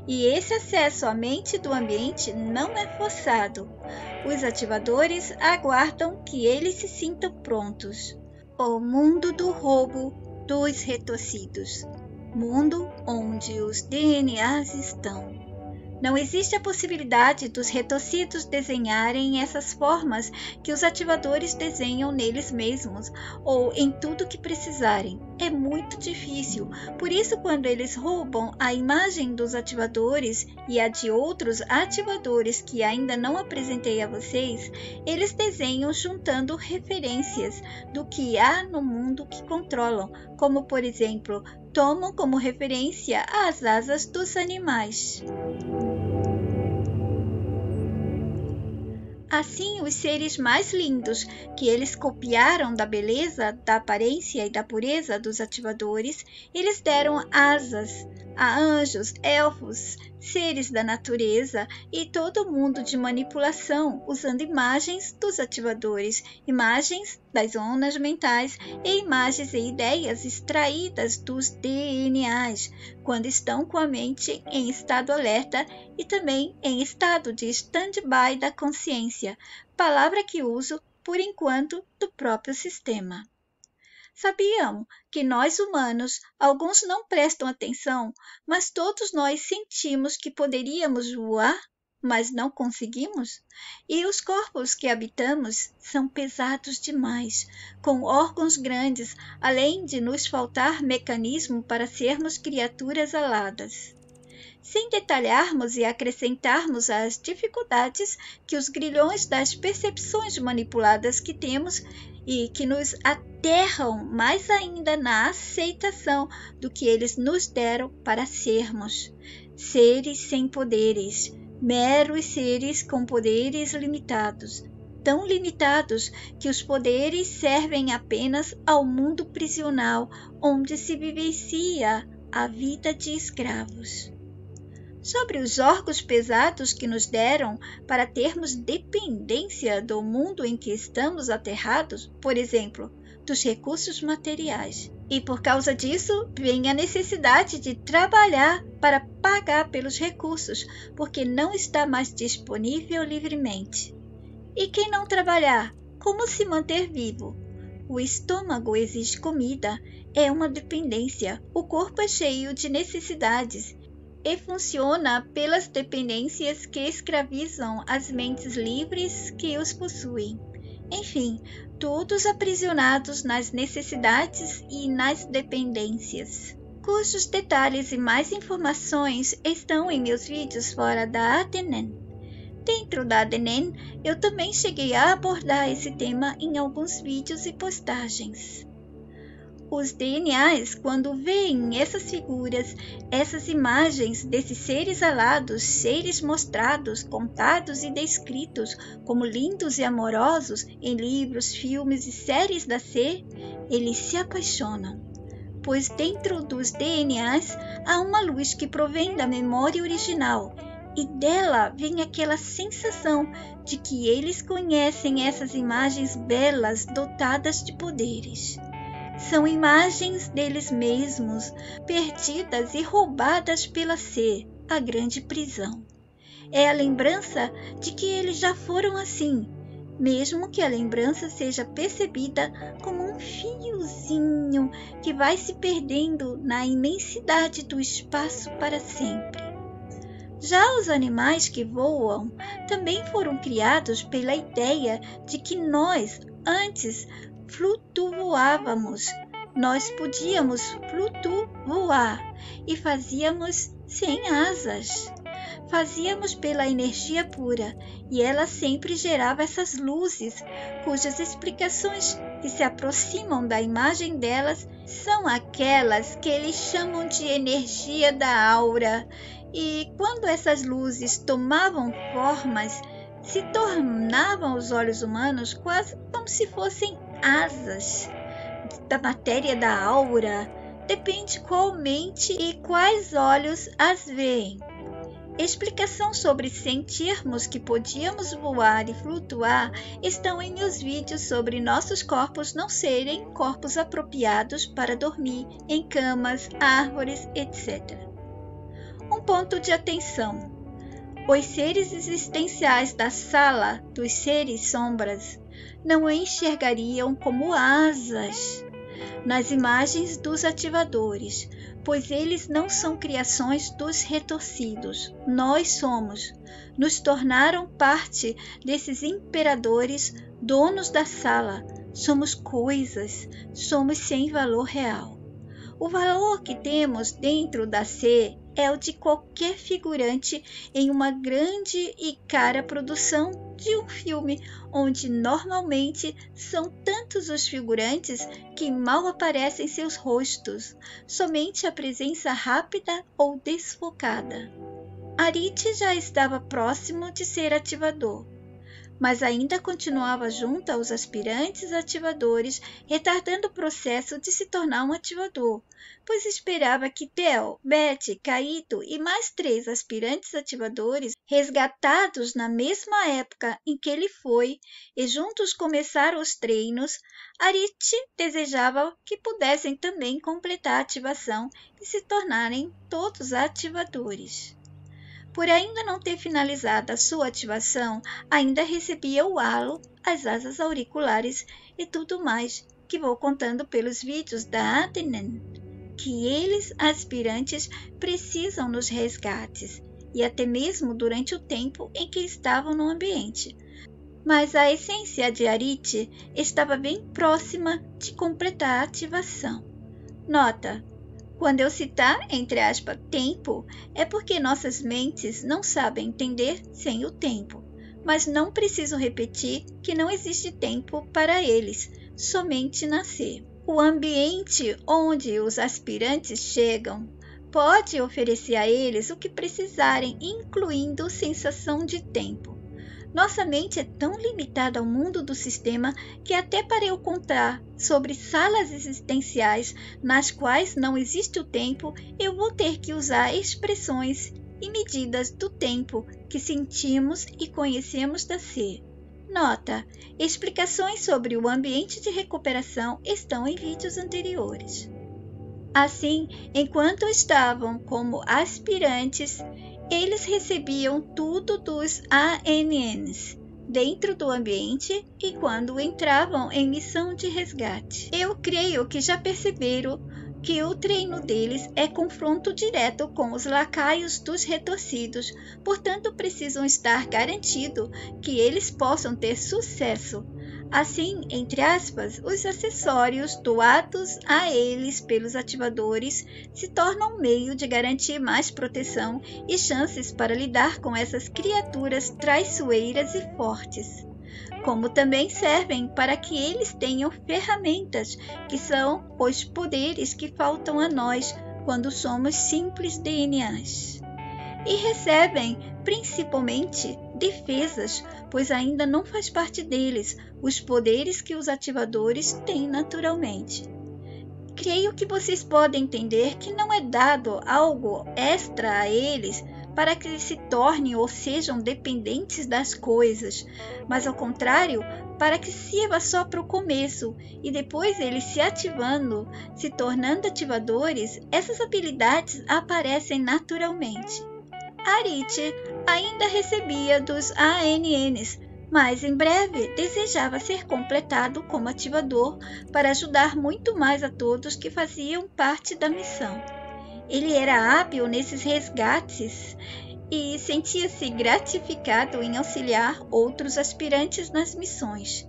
E esse acesso à mente do ambiente não é forçado. Os ativadores aguardam que eles se sintam prontos. O mundo do roubo dos retorcidos. Mundo onde os DNAs estão. Não existe a possibilidade dos retorcidos desenharem essas formas que os ativadores desenham neles mesmos ou em tudo que precisarem. É muito difícil. Por isso, quando eles roubam a imagem dos ativadores e a de outros ativadores que ainda não apresentei a vocês, eles desenham juntando referências do que há no mundo que controlam, como, por exemplo, tomam como referência as asas dos animais. Assim, os seres mais lindos que eles copiaram da beleza, da aparência e da pureza dos ativadores, eles deram asas a anjos, elfos, seres da natureza e todo mundo de manipulação, usando imagens dos ativadores, imagens das ondas mentais e imagens e ideias extraídas dos DNAs, quando estão com a mente em estado alerta e também em estado de stand-by da consciência, palavra que uso, por enquanto, do próprio sistema. Sabiam que nós humanos, alguns não prestam atenção, mas todos nós sentimos que poderíamos voar, mas não conseguimos? E os corpos que habitamos são pesados demais, com órgãos grandes, além de nos faltar mecanismo para sermos criaturas aladas. Sem detalharmos e acrescentarmos as dificuldades que os grilhões das percepções manipuladas que temos e que nos aterram mais ainda na aceitação do que eles nos deram para sermos. Seres sem poderes, meros seres com poderes limitados, tão limitados que os poderes servem apenas ao mundo prisional onde se vivencia a vida de escravos. Sobre os órgãos pesados que nos deram para termos dependência do mundo em que estamos aterrados, por exemplo, dos recursos materiais. E por causa disso, vem a necessidade de trabalhar para pagar pelos recursos, porque não está mais disponível livremente. E quem não trabalhar, como se manter vivo? O estômago exige comida, é uma dependência. O corpo é cheio de necessidades e funciona pelas dependências que escravizam as mentes livres que os possuem. Enfim, todos aprisionados nas necessidades e nas dependências, cujos detalhes e mais informações estão em meus vídeos fora da ADNN. Dentro da ADNN, eu também cheguei a abordar esse tema em alguns vídeos e postagens. Os DNAs, quando veem essas figuras, essas imagens desses seres alados, seres mostrados, contados e descritos como lindos e amorosos em livros, filmes e séries da C, eles se apaixonam, pois dentro dos DNAs há uma luz que provém da memória original e dela vem aquela sensação de que eles conhecem essas imagens belas dotadas de poderes. São imagens deles mesmos, perdidas e roubadas pela C, a grande prisão. É a lembrança de que eles já foram assim, mesmo que a lembrança seja percebida como um fiozinho que vai se perdendo na imensidade do espaço para sempre. Já os animais que voam também foram criados pela ideia de que nós, antes, flutuávamos. Nós podíamos flutuar e fazíamos sem asas. Fazíamos pela energia pura e ela sempre gerava essas luzes, cujas explicações que se aproximam da imagem delas são aquelas que eles chamam de energia da aura. E quando essas luzes tomavam formas, se tornavam os olhos humanos quase como se fossem asas da matéria da aura, depende qual mente e quais olhos as veem. Explicação sobre sentirmos que podíamos voar e flutuar estão em meus vídeos sobre nossos corpos não serem corpos apropriados para dormir em camas, árvores, etc. Um ponto de atenção. Os seres existenciais da sala dos seres sombras não enxergariam como asas nas imagens dos ativadores, pois eles não são criações dos retorcidos. Nós somos. Nos tornaram parte desses imperadores, donos da sala. Somos coisas, somos sem valor real. O valor que temos dentro da C é o de qualquer figurante em uma grande e cara produção de um filme, onde normalmente são tantos os figurantes que mal aparecem seus rostos, somente a presença rápida ou desfocada. Arite já estava próximo de ser ativador, mas ainda continuava junto aos aspirantes ativadores, retardando o processo de se tornar um ativador, pois esperava que Theo, Beth, Kaito e mais 3 aspirantes ativadores, resgatados na mesma época em que ele foi, e juntos começaram os treinos, Arite desejava que pudessem também completar a ativação e se tornarem todos ativadores. Por ainda não ter finalizado a sua ativação, ainda recebia o halo, as asas auriculares e tudo mais, que vou contando pelos vídeos da Athenen, que eles, aspirantes, precisam nos resgates, e até mesmo durante o tempo em que estavam no ambiente. Mas a essência de Arite estava bem próxima de completar a ativação. Nota: quando eu citar, entre aspas, tempo, é porque nossas mentes não sabem entender sem o tempo. Mas não preciso repetir que não existe tempo para eles, somente nascer. O ambiente onde os aspirantes chegam pode oferecer a eles o que precisarem, incluindo sensação de tempo. Nossa mente é tão limitada ao mundo do sistema que até para eu contar sobre salas existenciais nas quais não existe o tempo, eu vou ter que usar expressões e medidas do tempo que sentimos e conhecemos da ser. Nota: explicações sobre o ambiente de recuperação estão em vídeos anteriores. Assim, enquanto estavam como aspirantes, eles recebiam tudo dos ANNs dentro do ambiente e quando entravam em missão de resgate. Eu creio que já perceberam que o treino deles é confronto direto com os lacaios dos retorcidos, portanto precisam estar garantido que eles possam ter sucesso. Assim, entre aspas, os acessórios doados a eles pelos ativadores se tornam um meio de garantir mais proteção e chances para lidar com essas criaturas traiçoeiras e fortes, como também servem para que eles tenham ferramentas, que são os poderes que faltam a nós quando somos simples DNAs. E recebem, principalmente, defesas, pois ainda não faz parte deles os poderes que os ativadores têm naturalmente. Creio que vocês podem entender que não é dado algo extra a eles para que se tornem ou sejam dependentes das coisas, mas ao contrário, para que sirva só para o começo e depois eles se ativando, se tornando ativadores, essas habilidades aparecem naturalmente. Arite ainda recebia dos ANNs, mas em breve desejava ser completado como ativador para ajudar muito mais a todos que faziam parte da missão. Ele era hábil nesses resgates e sentia-se gratificado em auxiliar outros aspirantes nas missões.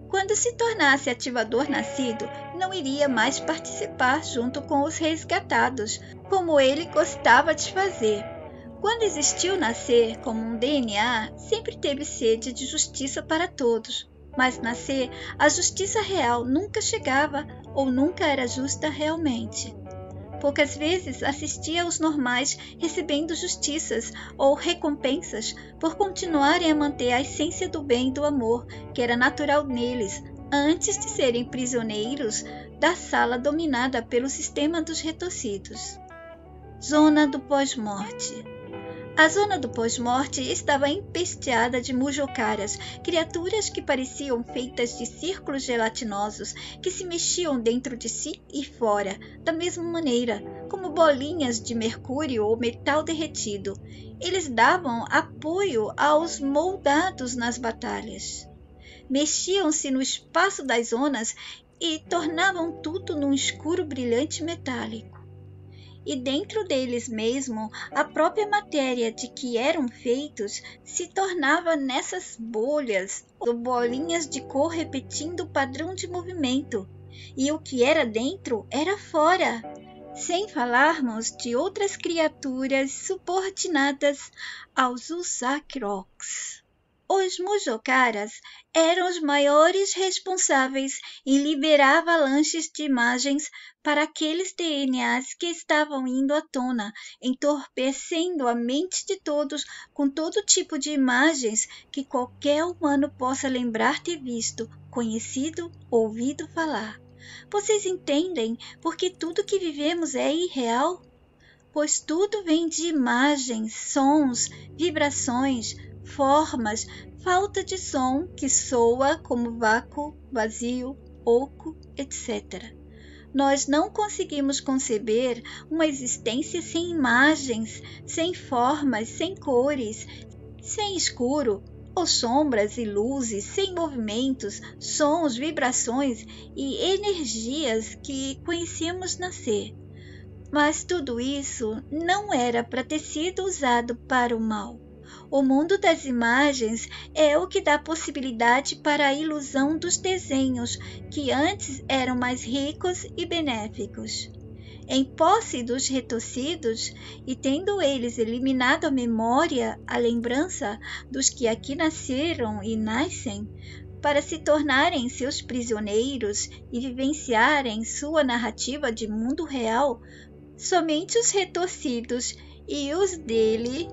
Quando se tornasse ativador nascido, não iria mais participar junto com os resgatados, como ele gostava de fazer. Quando existiu nascer como um DNA, sempre teve sede de justiça para todos, mas nascer, a justiça real nunca chegava ou nunca era justa realmente. Poucas vezes assistia aos normais recebendo justiças ou recompensas por continuarem a manter a essência do bem e do amor que era natural neles, antes de serem prisioneiros da sala dominada pelo sistema dos retorcidos. Zona do pós-morte. A zona do pós-morte estava empesteada de mujocaras, criaturas que pareciam feitas de círculos gelatinosos que se mexiam dentro de si e fora, da mesma maneira, como bolinhas de mercúrio ou metal derretido. Eles davam apoio aos moldados nas batalhas. Mexiam-se no espaço das zonas e tornavam tudo num escuro brilhante metálico. E dentro deles mesmo, a própria matéria de que eram feitos se tornava nessas bolhas ou bolinhas de cor repetindo o padrão de movimento, e o que era dentro era fora, sem falarmos de outras criaturas subordinadas aos Usakroks. Os mujocaras eram os maiores responsáveis em liberar avalanches de imagens para aqueles DNAs que estavam indo à tona, entorpecendo a mente de todos com todo tipo de imagens que qualquer humano possa lembrar ter visto, conhecido, ouvido falar. Vocês entendem porque tudo que vivemos é irreal? Pois tudo vem de imagens, sons, vibrações, formas, falta de som que soa como vácuo, vazio, oco, etc. Nós não conseguimos conceber uma existência sem imagens, sem formas, sem cores, sem escuro ou sombras e luzes, sem movimentos, sons, vibrações e energias que conhecíamos nascer. Mas tudo isso não era para ter sido usado para o mal. O mundo das imagens é o que dá possibilidade para a ilusão dos desenhos, que antes eram mais ricos e benéficos. Em posse dos retorcidos, e tendo eles eliminado a memória, a lembrança dos que aqui nasceram e nascem, para se tornarem seus prisioneiros e vivenciarem sua narrativa de mundo real, somente os retorcidos e os dele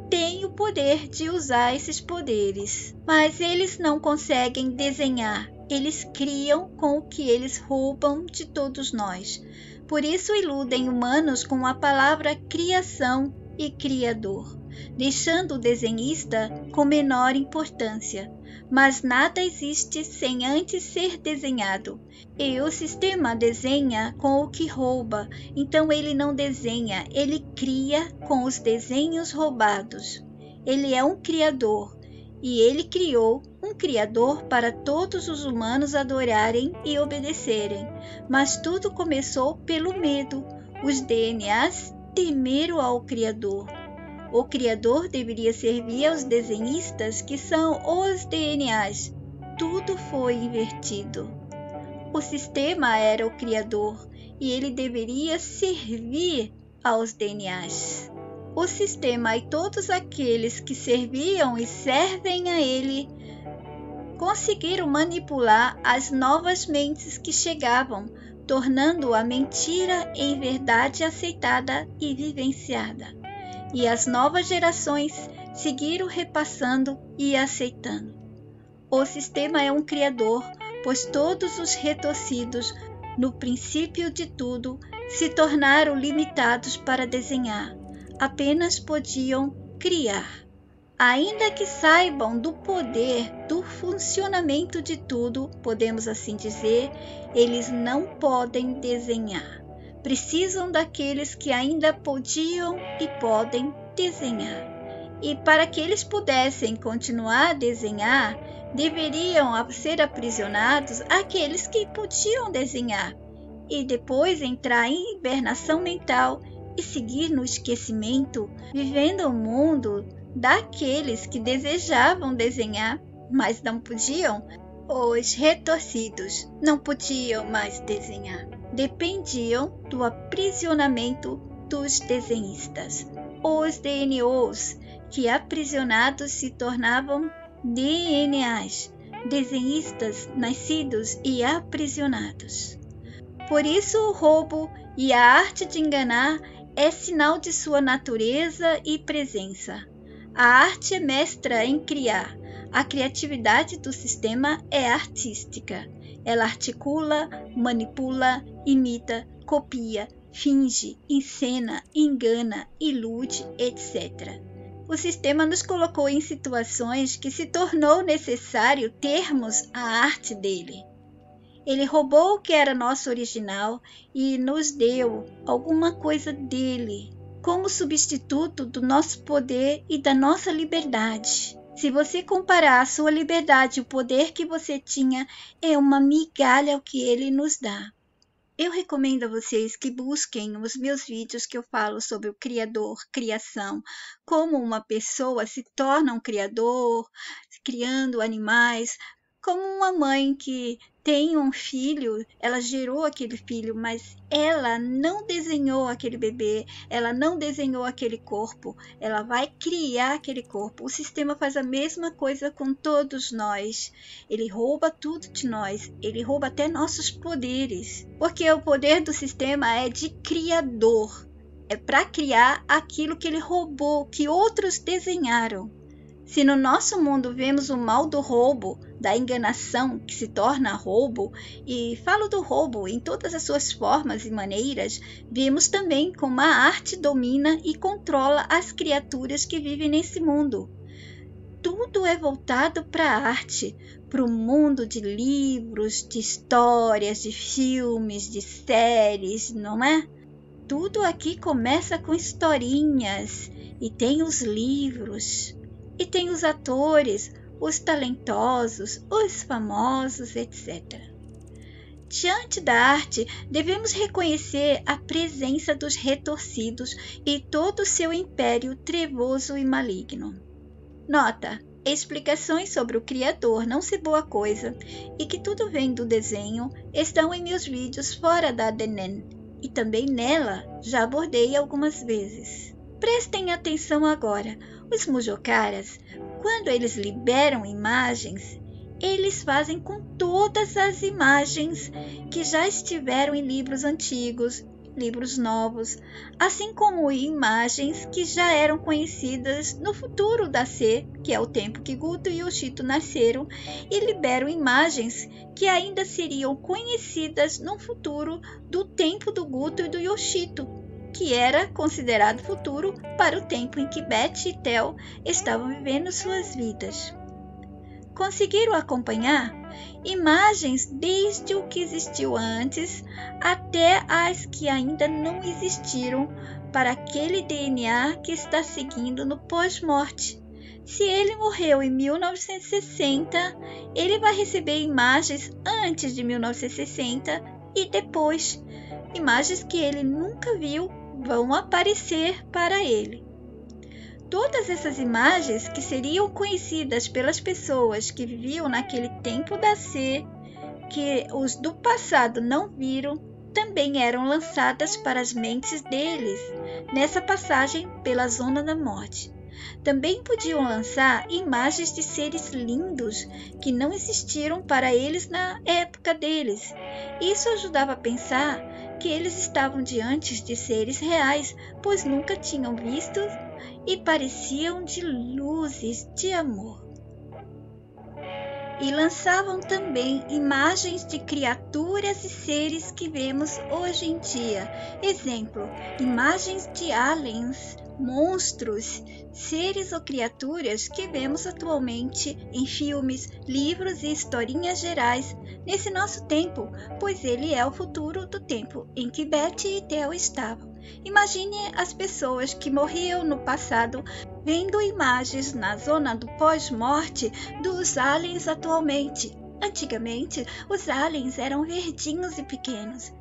têm o poder de usar esses poderes. Mas eles não conseguem desenhar, eles criam com o que eles roubam de todos nós. Por isso iludem humanos com a palavra criação e criador, deixando o desenhista com menor importância. Mas nada existe sem antes ser desenhado. E o sistema desenha com o que rouba, então ele não desenha, ele cria com os desenhos roubados. Ele é um criador, e ele criou um criador para todos os humanos adorarem e obedecerem. Mas tudo começou pelo medo. Os DNAs temeram ao criador. O criador deveria servir aos desenhistas, que são os DNAs. Tudo foi invertido. O sistema era o criador e ele deveria servir aos DNAs. O sistema e todos aqueles que serviam e servem a ele conseguiram manipular as novas mentes que chegavam, tornando a mentira em verdade aceitada e vivenciada. E as novas gerações seguiram repassando e aceitando. O sistema é um criador, pois todos os retorcidos, no princípio de tudo, se tornaram limitados para desenhar. Apenas podiam criar. Ainda que saibam do poder, do funcionamento de tudo, podemos assim dizer, eles não podem desenhar. Precisam daqueles que ainda podiam e podem desenhar. E para que eles pudessem continuar a desenhar, deveriam ser aprisionados aqueles que podiam desenhar, e depois entrar em hibernação mental e seguir no esquecimento, vivendo o mundo daqueles que desejavam desenhar, mas não podiam. Os retorcidos não podiam mais desenhar. Dependiam do aprisionamento dos desenhistas. Os DNOs, que aprisionados se tornavam DNAs, desenhistas nascidos e aprisionados. Por isso o roubo e a arte de enganar é sinal de sua natureza e presença. A arte é mestra em criar. A criatividade do sistema é artística. Ela articula, manipula, imita, copia, finge, encena, engana, ilude, etc. O sistema nos colocou em situações que se tornou necessário termos a arte dele. Ele roubou o que era nosso original e nos deu alguma coisa dele, como substituto do nosso poder e da nossa liberdade. Se você comparar a sua liberdade e o poder que você tinha, é uma migalha o que ele nos dá. Eu recomendo a vocês que busquem os meus vídeos que eu falo sobre o criador, criação, como uma pessoa se torna um criador, criando animais, como uma mãe que tem um filho, ela gerou aquele filho, mas ela não desenhou aquele bebê, ela não desenhou aquele corpo, ela vai criar aquele corpo. O sistema faz a mesma coisa com todos nós. Ele rouba tudo de nós, ele rouba até nossos poderes, porque o poder do sistema é de criador, é para criar aquilo que ele roubou, que outros desenharam. Se no nosso mundo vemos o mal do roubo, da enganação que se torna roubo, e falo do roubo em todas as suas formas e maneiras, vemos também como a arte domina e controla as criaturas que vivem nesse mundo. Tudo é voltado para a arte, para o mundo de livros, de histórias, de filmes, de séries, não é? Tudo aqui começa com historinhas, e tem os livros. E tem os atores, os talentosos, os famosos, etc. Diante da arte, devemos reconhecer a presença dos retorcidos e todo o seu império trevoso e maligno. Nota: explicações sobre o Criador não ser boa coisa e que tudo vem do desenho estão em meus vídeos fora da Denen, e também nela já abordei algumas vezes. Prestem atenção agora. Os Mujocaras, quando eles liberam imagens, eles fazem com todas as imagens que já estiveram em livros antigos, livros novos, assim como imagens que já eram conhecidas no futuro da Sé, que é o tempo que Guto e Yoshito nasceram, e liberam imagens que ainda seriam conhecidas no futuro do tempo do Guto e do Yoshito, que era considerado futuro para o tempo em que Beth e Theo estavam vivendo suas vidas. Conseguiram acompanhar imagens desde o que existiu antes até as que ainda não existiram para aquele DNA que está seguindo no pós-morte. Se ele morreu em 1960, ele vai receber imagens antes de 1960 e depois. Imagens que ele nunca viu vão aparecer para ele. Todas essas imagens que seriam conhecidas pelas pessoas que viviam naquele tempo da Sé, que os do passado não viram, também eram lançadas para as mentes deles nessa passagem pela zona da morte. Também podiam lançar imagens de seres lindos que não existiram para eles na época deles. Isso ajudava a pensar que eles estavam diante de seres reais, pois nunca tinham visto e pareciam de luzes de amor. E lançavam também imagens de criaturas e seres que vemos hoje em dia. Exemplo, imagens de aliens, monstros, seres ou criaturas que vemos atualmente em filmes, livros e historinhas gerais nesse nosso tempo, pois ele é o futuro do tempo em que Beth e Theo estavam. Imagine as pessoas que morriam no passado vendo imagens na zona do pós-morte dos aliens atualmente. Antigamente, os aliens eram verdinhos e pequenos.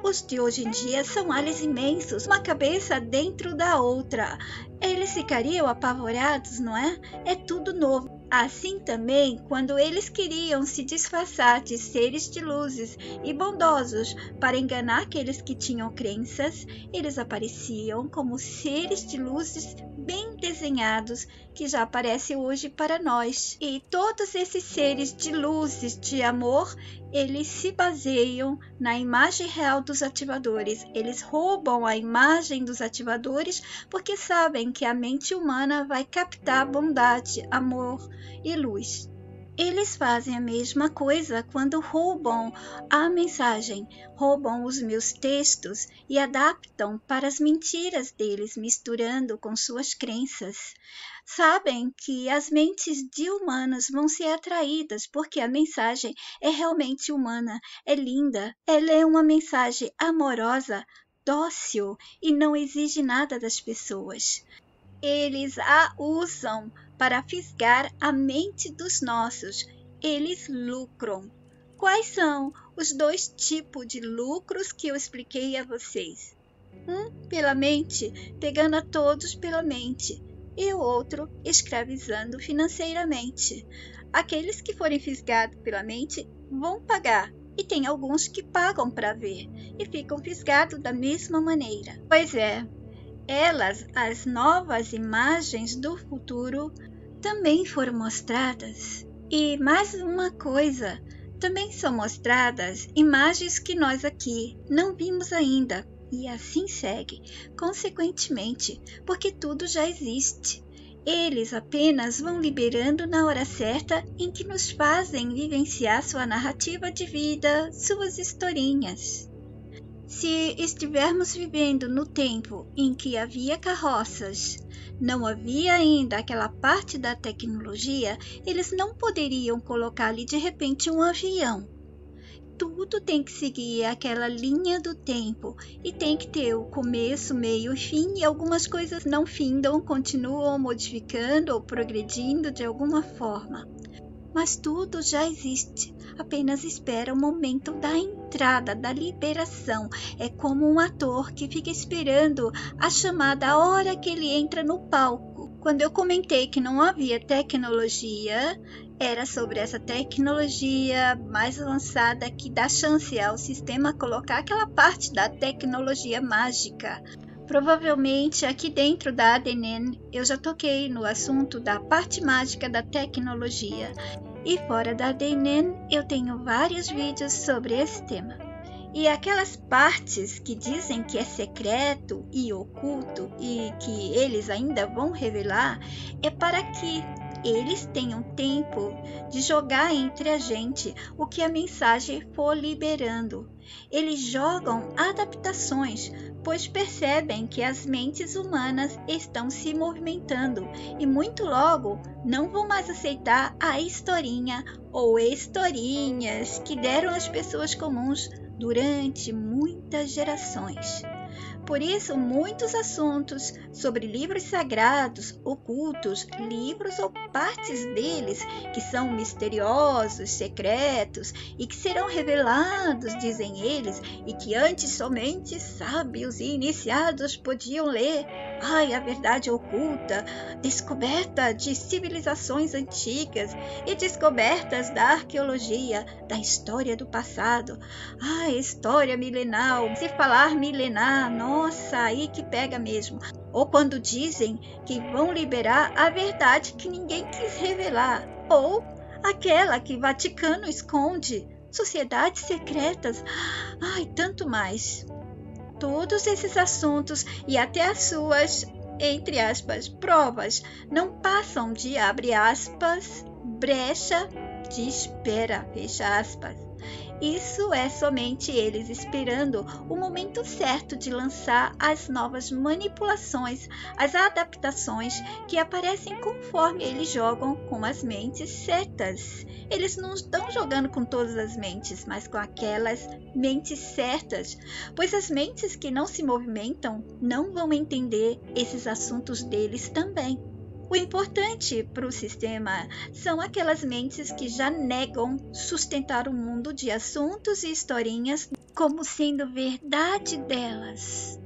Os de hoje em dia são aliens imensos, uma cabeça dentro da outra. Eles ficariam apavorados, não é? É tudo novo. Assim também, quando eles queriam se disfarçar de seres de luzes e bondosos para enganar aqueles que tinham crenças, eles apareciam como seres de luzes bem desenhados que já aparecem hoje para nós. E todos esses seres de luzes de amor, eles se baseiam na imagem real dos ativadores. Eles roubam a imagem dos ativadores porque sabem que a mente humana vai captar bondade, amor e luz. Eles fazem a mesma coisa quando roubam a mensagem, roubam os meus textos e adaptam para as mentiras deles, misturando com suas crenças. Sabem que as mentes de humanos vão ser atraídas porque a mensagem é realmente humana, é linda, ela é uma mensagem amorosa, dócil e não exige nada das pessoas. Eles a usam para fisgar a mente dos nossos. Eles lucram. Quais são os dois tipos de lucros que eu expliquei a vocês? Um pela mente, pegando a todos pela mente, e o outro escravizando financeiramente. Aqueles que forem fisgados pela mente vão pagar, e tem alguns que pagam para ver e ficam fisgados da mesma maneira. Pois é, elas, as novas imagens do futuro, também foram mostradas. E mais uma coisa, também são mostradas imagens que nós aqui não vimos ainda. E assim segue, consequentemente, porque tudo já existe. Eles apenas vão liberando na hora certa em que nos fazem vivenciar sua narrativa de vida, suas historinhas. Se estivermos vivendo no tempo em que havia carroças, não havia ainda aquela parte da tecnologia, eles não poderiam colocar ali de repente um avião. Tudo tem que seguir aquela linha do tempo e tem que ter o começo, meio e fim, e algumas coisas não findam, continuam modificando ou progredindo de alguma forma. Mas tudo já existe, apenas espera o momento da entrada, da liberação. É como um ator que fica esperando a chamada a hora que ele entra no palco. Quando eu comentei que não havia tecnologia, era sobre essa tecnologia mais avançada que dá chance ao sistema colocar aquela parte da tecnologia mágica. Provavelmente aqui dentro da ADNN eu já toquei no assunto da parte mágica da tecnologia. E fora da ADNN eu tenho vários vídeos sobre esse tema. E aquelas partes que dizem que é secreto e oculto e que eles ainda vão revelar é para que eles tenham tempo de jogar entre a gente o que a mensagem for liberando. Eles jogam adaptações, pois percebem que as mentes humanas estão se movimentando e muito logo não vão mais aceitar a historinha ou historinhas que deram às pessoas comuns durante muitas gerações. Por isso, muitos assuntos sobre livros sagrados, ocultos, livros ou partes deles que são misteriosos, secretos e que serão revelados, dizem eles, e que antes somente sábios e iniciados podiam ler. Ai, a verdade oculta, descoberta de civilizações antigas e descobertas da arqueologia, da história do passado. Ai, história milenar, se falar milenar, nossa, aí que pega mesmo. Ou quando dizem que vão liberar a verdade que ninguém quis revelar. Ou aquela que Vaticano esconde, sociedades secretas, ai, tanto mais. Todos esses assuntos e até as suas, entre aspas, provas, não passam de, abre aspas, brecha de espera, fecha aspas. Isso é somente eles esperando o momento certo de lançar as novas manipulações, as adaptações que aparecem conforme eles jogam com as mentes certas. Eles não estão jogando com todas as mentes, mas com aquelas mentes certas, pois as mentes que não se movimentam não vão entender esses assuntos deles também. O importante para o sistema são aquelas mentes que já negam sustentar o mundo de assuntos e historinhas como sendo verdade delas.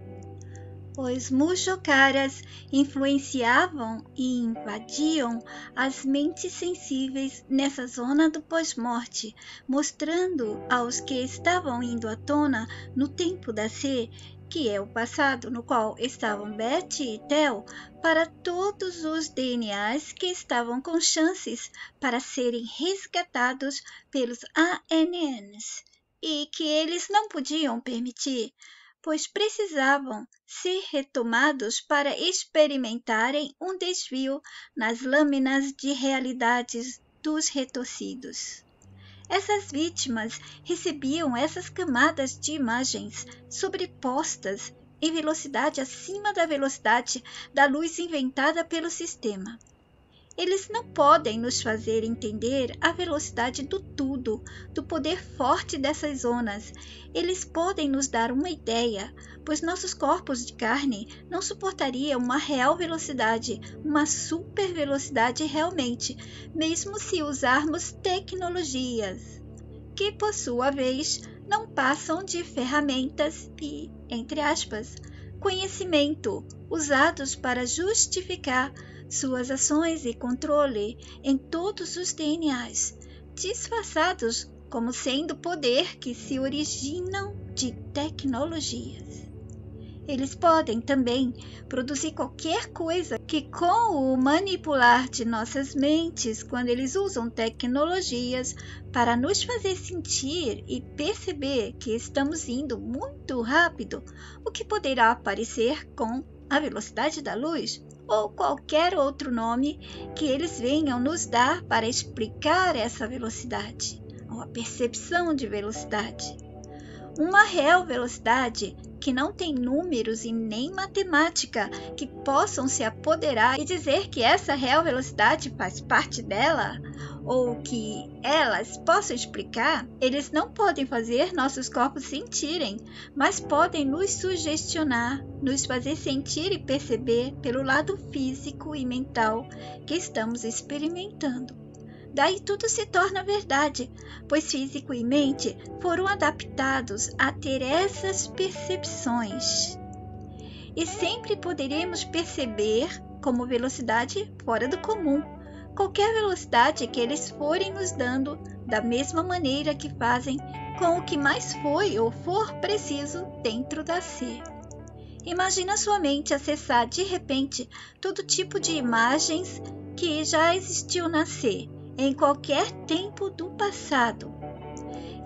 Os Mushokaras influenciavam e invadiam as mentes sensíveis nessa zona do pós-morte, mostrando aos que estavam indo à tona no tempo da C, que é o passado no qual estavam Betty e Theo, para todos os DNAs que estavam com chances para serem resgatados pelos ANNs e que eles não podiam permitir, pois precisavam ser retomados para experimentarem um desvio nas lâminas de realidades dos retorcidos. Essas vítimas recebiam essas camadas de imagens sobrepostas em velocidade acima da velocidade da luz inventada pelo sistema. Eles não podem nos fazer entender a velocidade do tudo, do poder forte dessas zonas. Eles podem nos dar uma ideia, pois nossos corpos de carne não suportariam uma real velocidade, uma super velocidade realmente, mesmo se usarmos tecnologias, que por sua vez não passam de ferramentas e, entre aspas, conhecimento usados para justificar suas ações e controle em todos os DNAs, disfarçados como sendo poder que se originam de tecnologias. Eles podem também produzir qualquer coisa que, com o manipular de nossas mentes, quando eles usam tecnologias para nos fazer sentir e perceber que estamos indo muito rápido, o que poderá parecer com a velocidade da luz, ou qualquer outro nome que eles venham nos dar para explicar essa velocidade, ou a percepção de velocidade. Uma real velocidade que não tem números e nem matemática que possam se apoderar e dizer que essa real velocidade faz parte dela, ou que elas possam explicar. Eles não podem fazer nossos corpos sentirem, mas podem nos sugestionar, nos fazer sentir e perceber pelo lado físico e mental que estamos experimentando. Daí tudo se torna verdade, pois físico e mente foram adaptados a ter essas percepções. E sempre poderemos perceber como velocidade fora do comum, qualquer velocidade que eles forem nos dando, da mesma maneira que fazem com o que mais foi ou for preciso dentro da C. Imagina sua mente acessar de repente todo tipo de imagens que já existiu na C, em qualquer tempo do passado.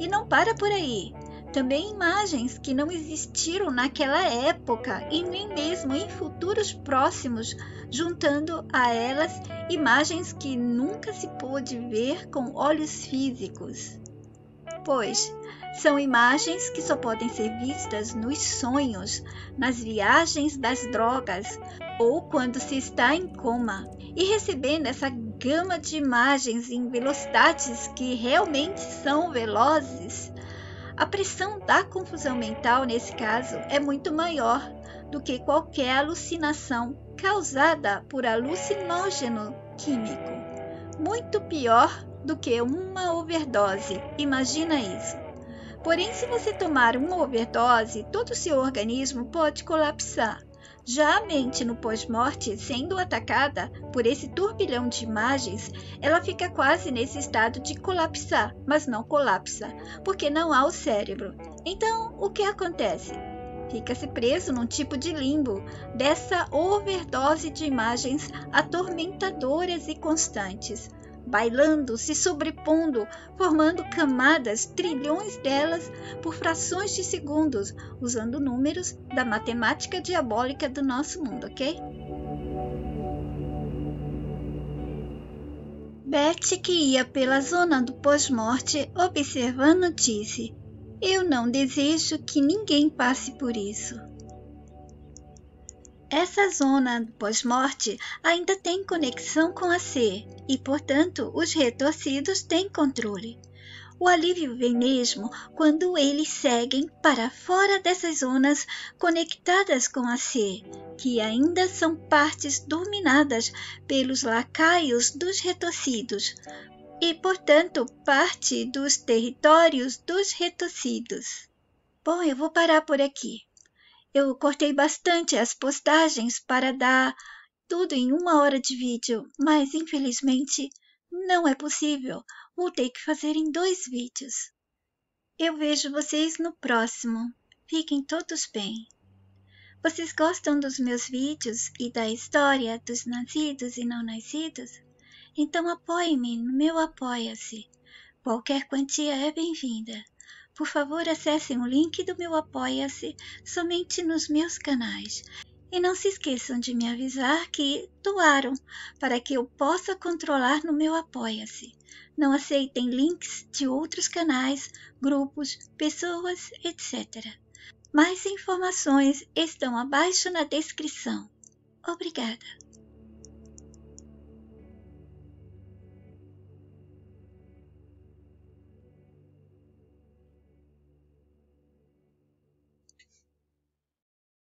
E não para por aí. Também imagens que não existiram naquela época e nem mesmo em futuros próximos, juntando a elas imagens que nunca se pôde ver com olhos físicos. Pois são imagens que só podem ser vistas nos sonhos, nas viagens das drogas ou quando se está em coma. E recebendo essa gama de imagens em velocidades que realmente são velozes, a pressão da confusão mental, nesse caso, é muito maior do que qualquer alucinação causada por alucinógeno químico. Muito pior do que uma overdose, imagina isso. Porém, se você tomar uma overdose, todo o seu organismo pode colapsar. Já a mente no pós-morte, sendo atacada por esse turbilhão de imagens, ela fica quase nesse estado de colapsar, mas não colapsa, porque não há o cérebro. Então, o que acontece? Fica-se preso num tipo de limbo, dessa overdose de imagens atormentadoras e constantes, bailando, se sobrepondo, formando camadas, trilhões delas, por frações de segundos, usando números da matemática diabólica do nosso mundo, ok? Beth, que ia pela zona do pós-morte, observando, disse: "Eu não desejo que ninguém passe por isso." Essa zona do pós-morte ainda tem conexão com a C e, portanto, os retorcidos têm controle. O alívio vem mesmo quando eles seguem para fora dessas zonas conectadas com a C, que ainda são partes dominadas pelos lacaios dos retorcidos e, portanto, parte dos territórios dos retorcidos. Bom, eu vou parar por aqui. Eu cortei bastante as postagens para dar tudo em 1 hora de vídeo, mas infelizmente não é possível. Vou ter que fazer em 2 vídeos. Eu vejo vocês no próximo. Fiquem todos bem. Vocês gostam dos meus vídeos e da história dos nascidos e não nascidos? Então apoie-me no meu Apoia-se. Qualquer quantia é bem-vinda. Por favor, acessem o link do meu Apoia-se somente nos meus canais. E não se esqueçam de me avisar que doaram para que eu possa controlar no meu Apoia-se. Não aceitem links de outros canais, grupos, pessoas, etc. Mais informações estão abaixo na descrição. Obrigada.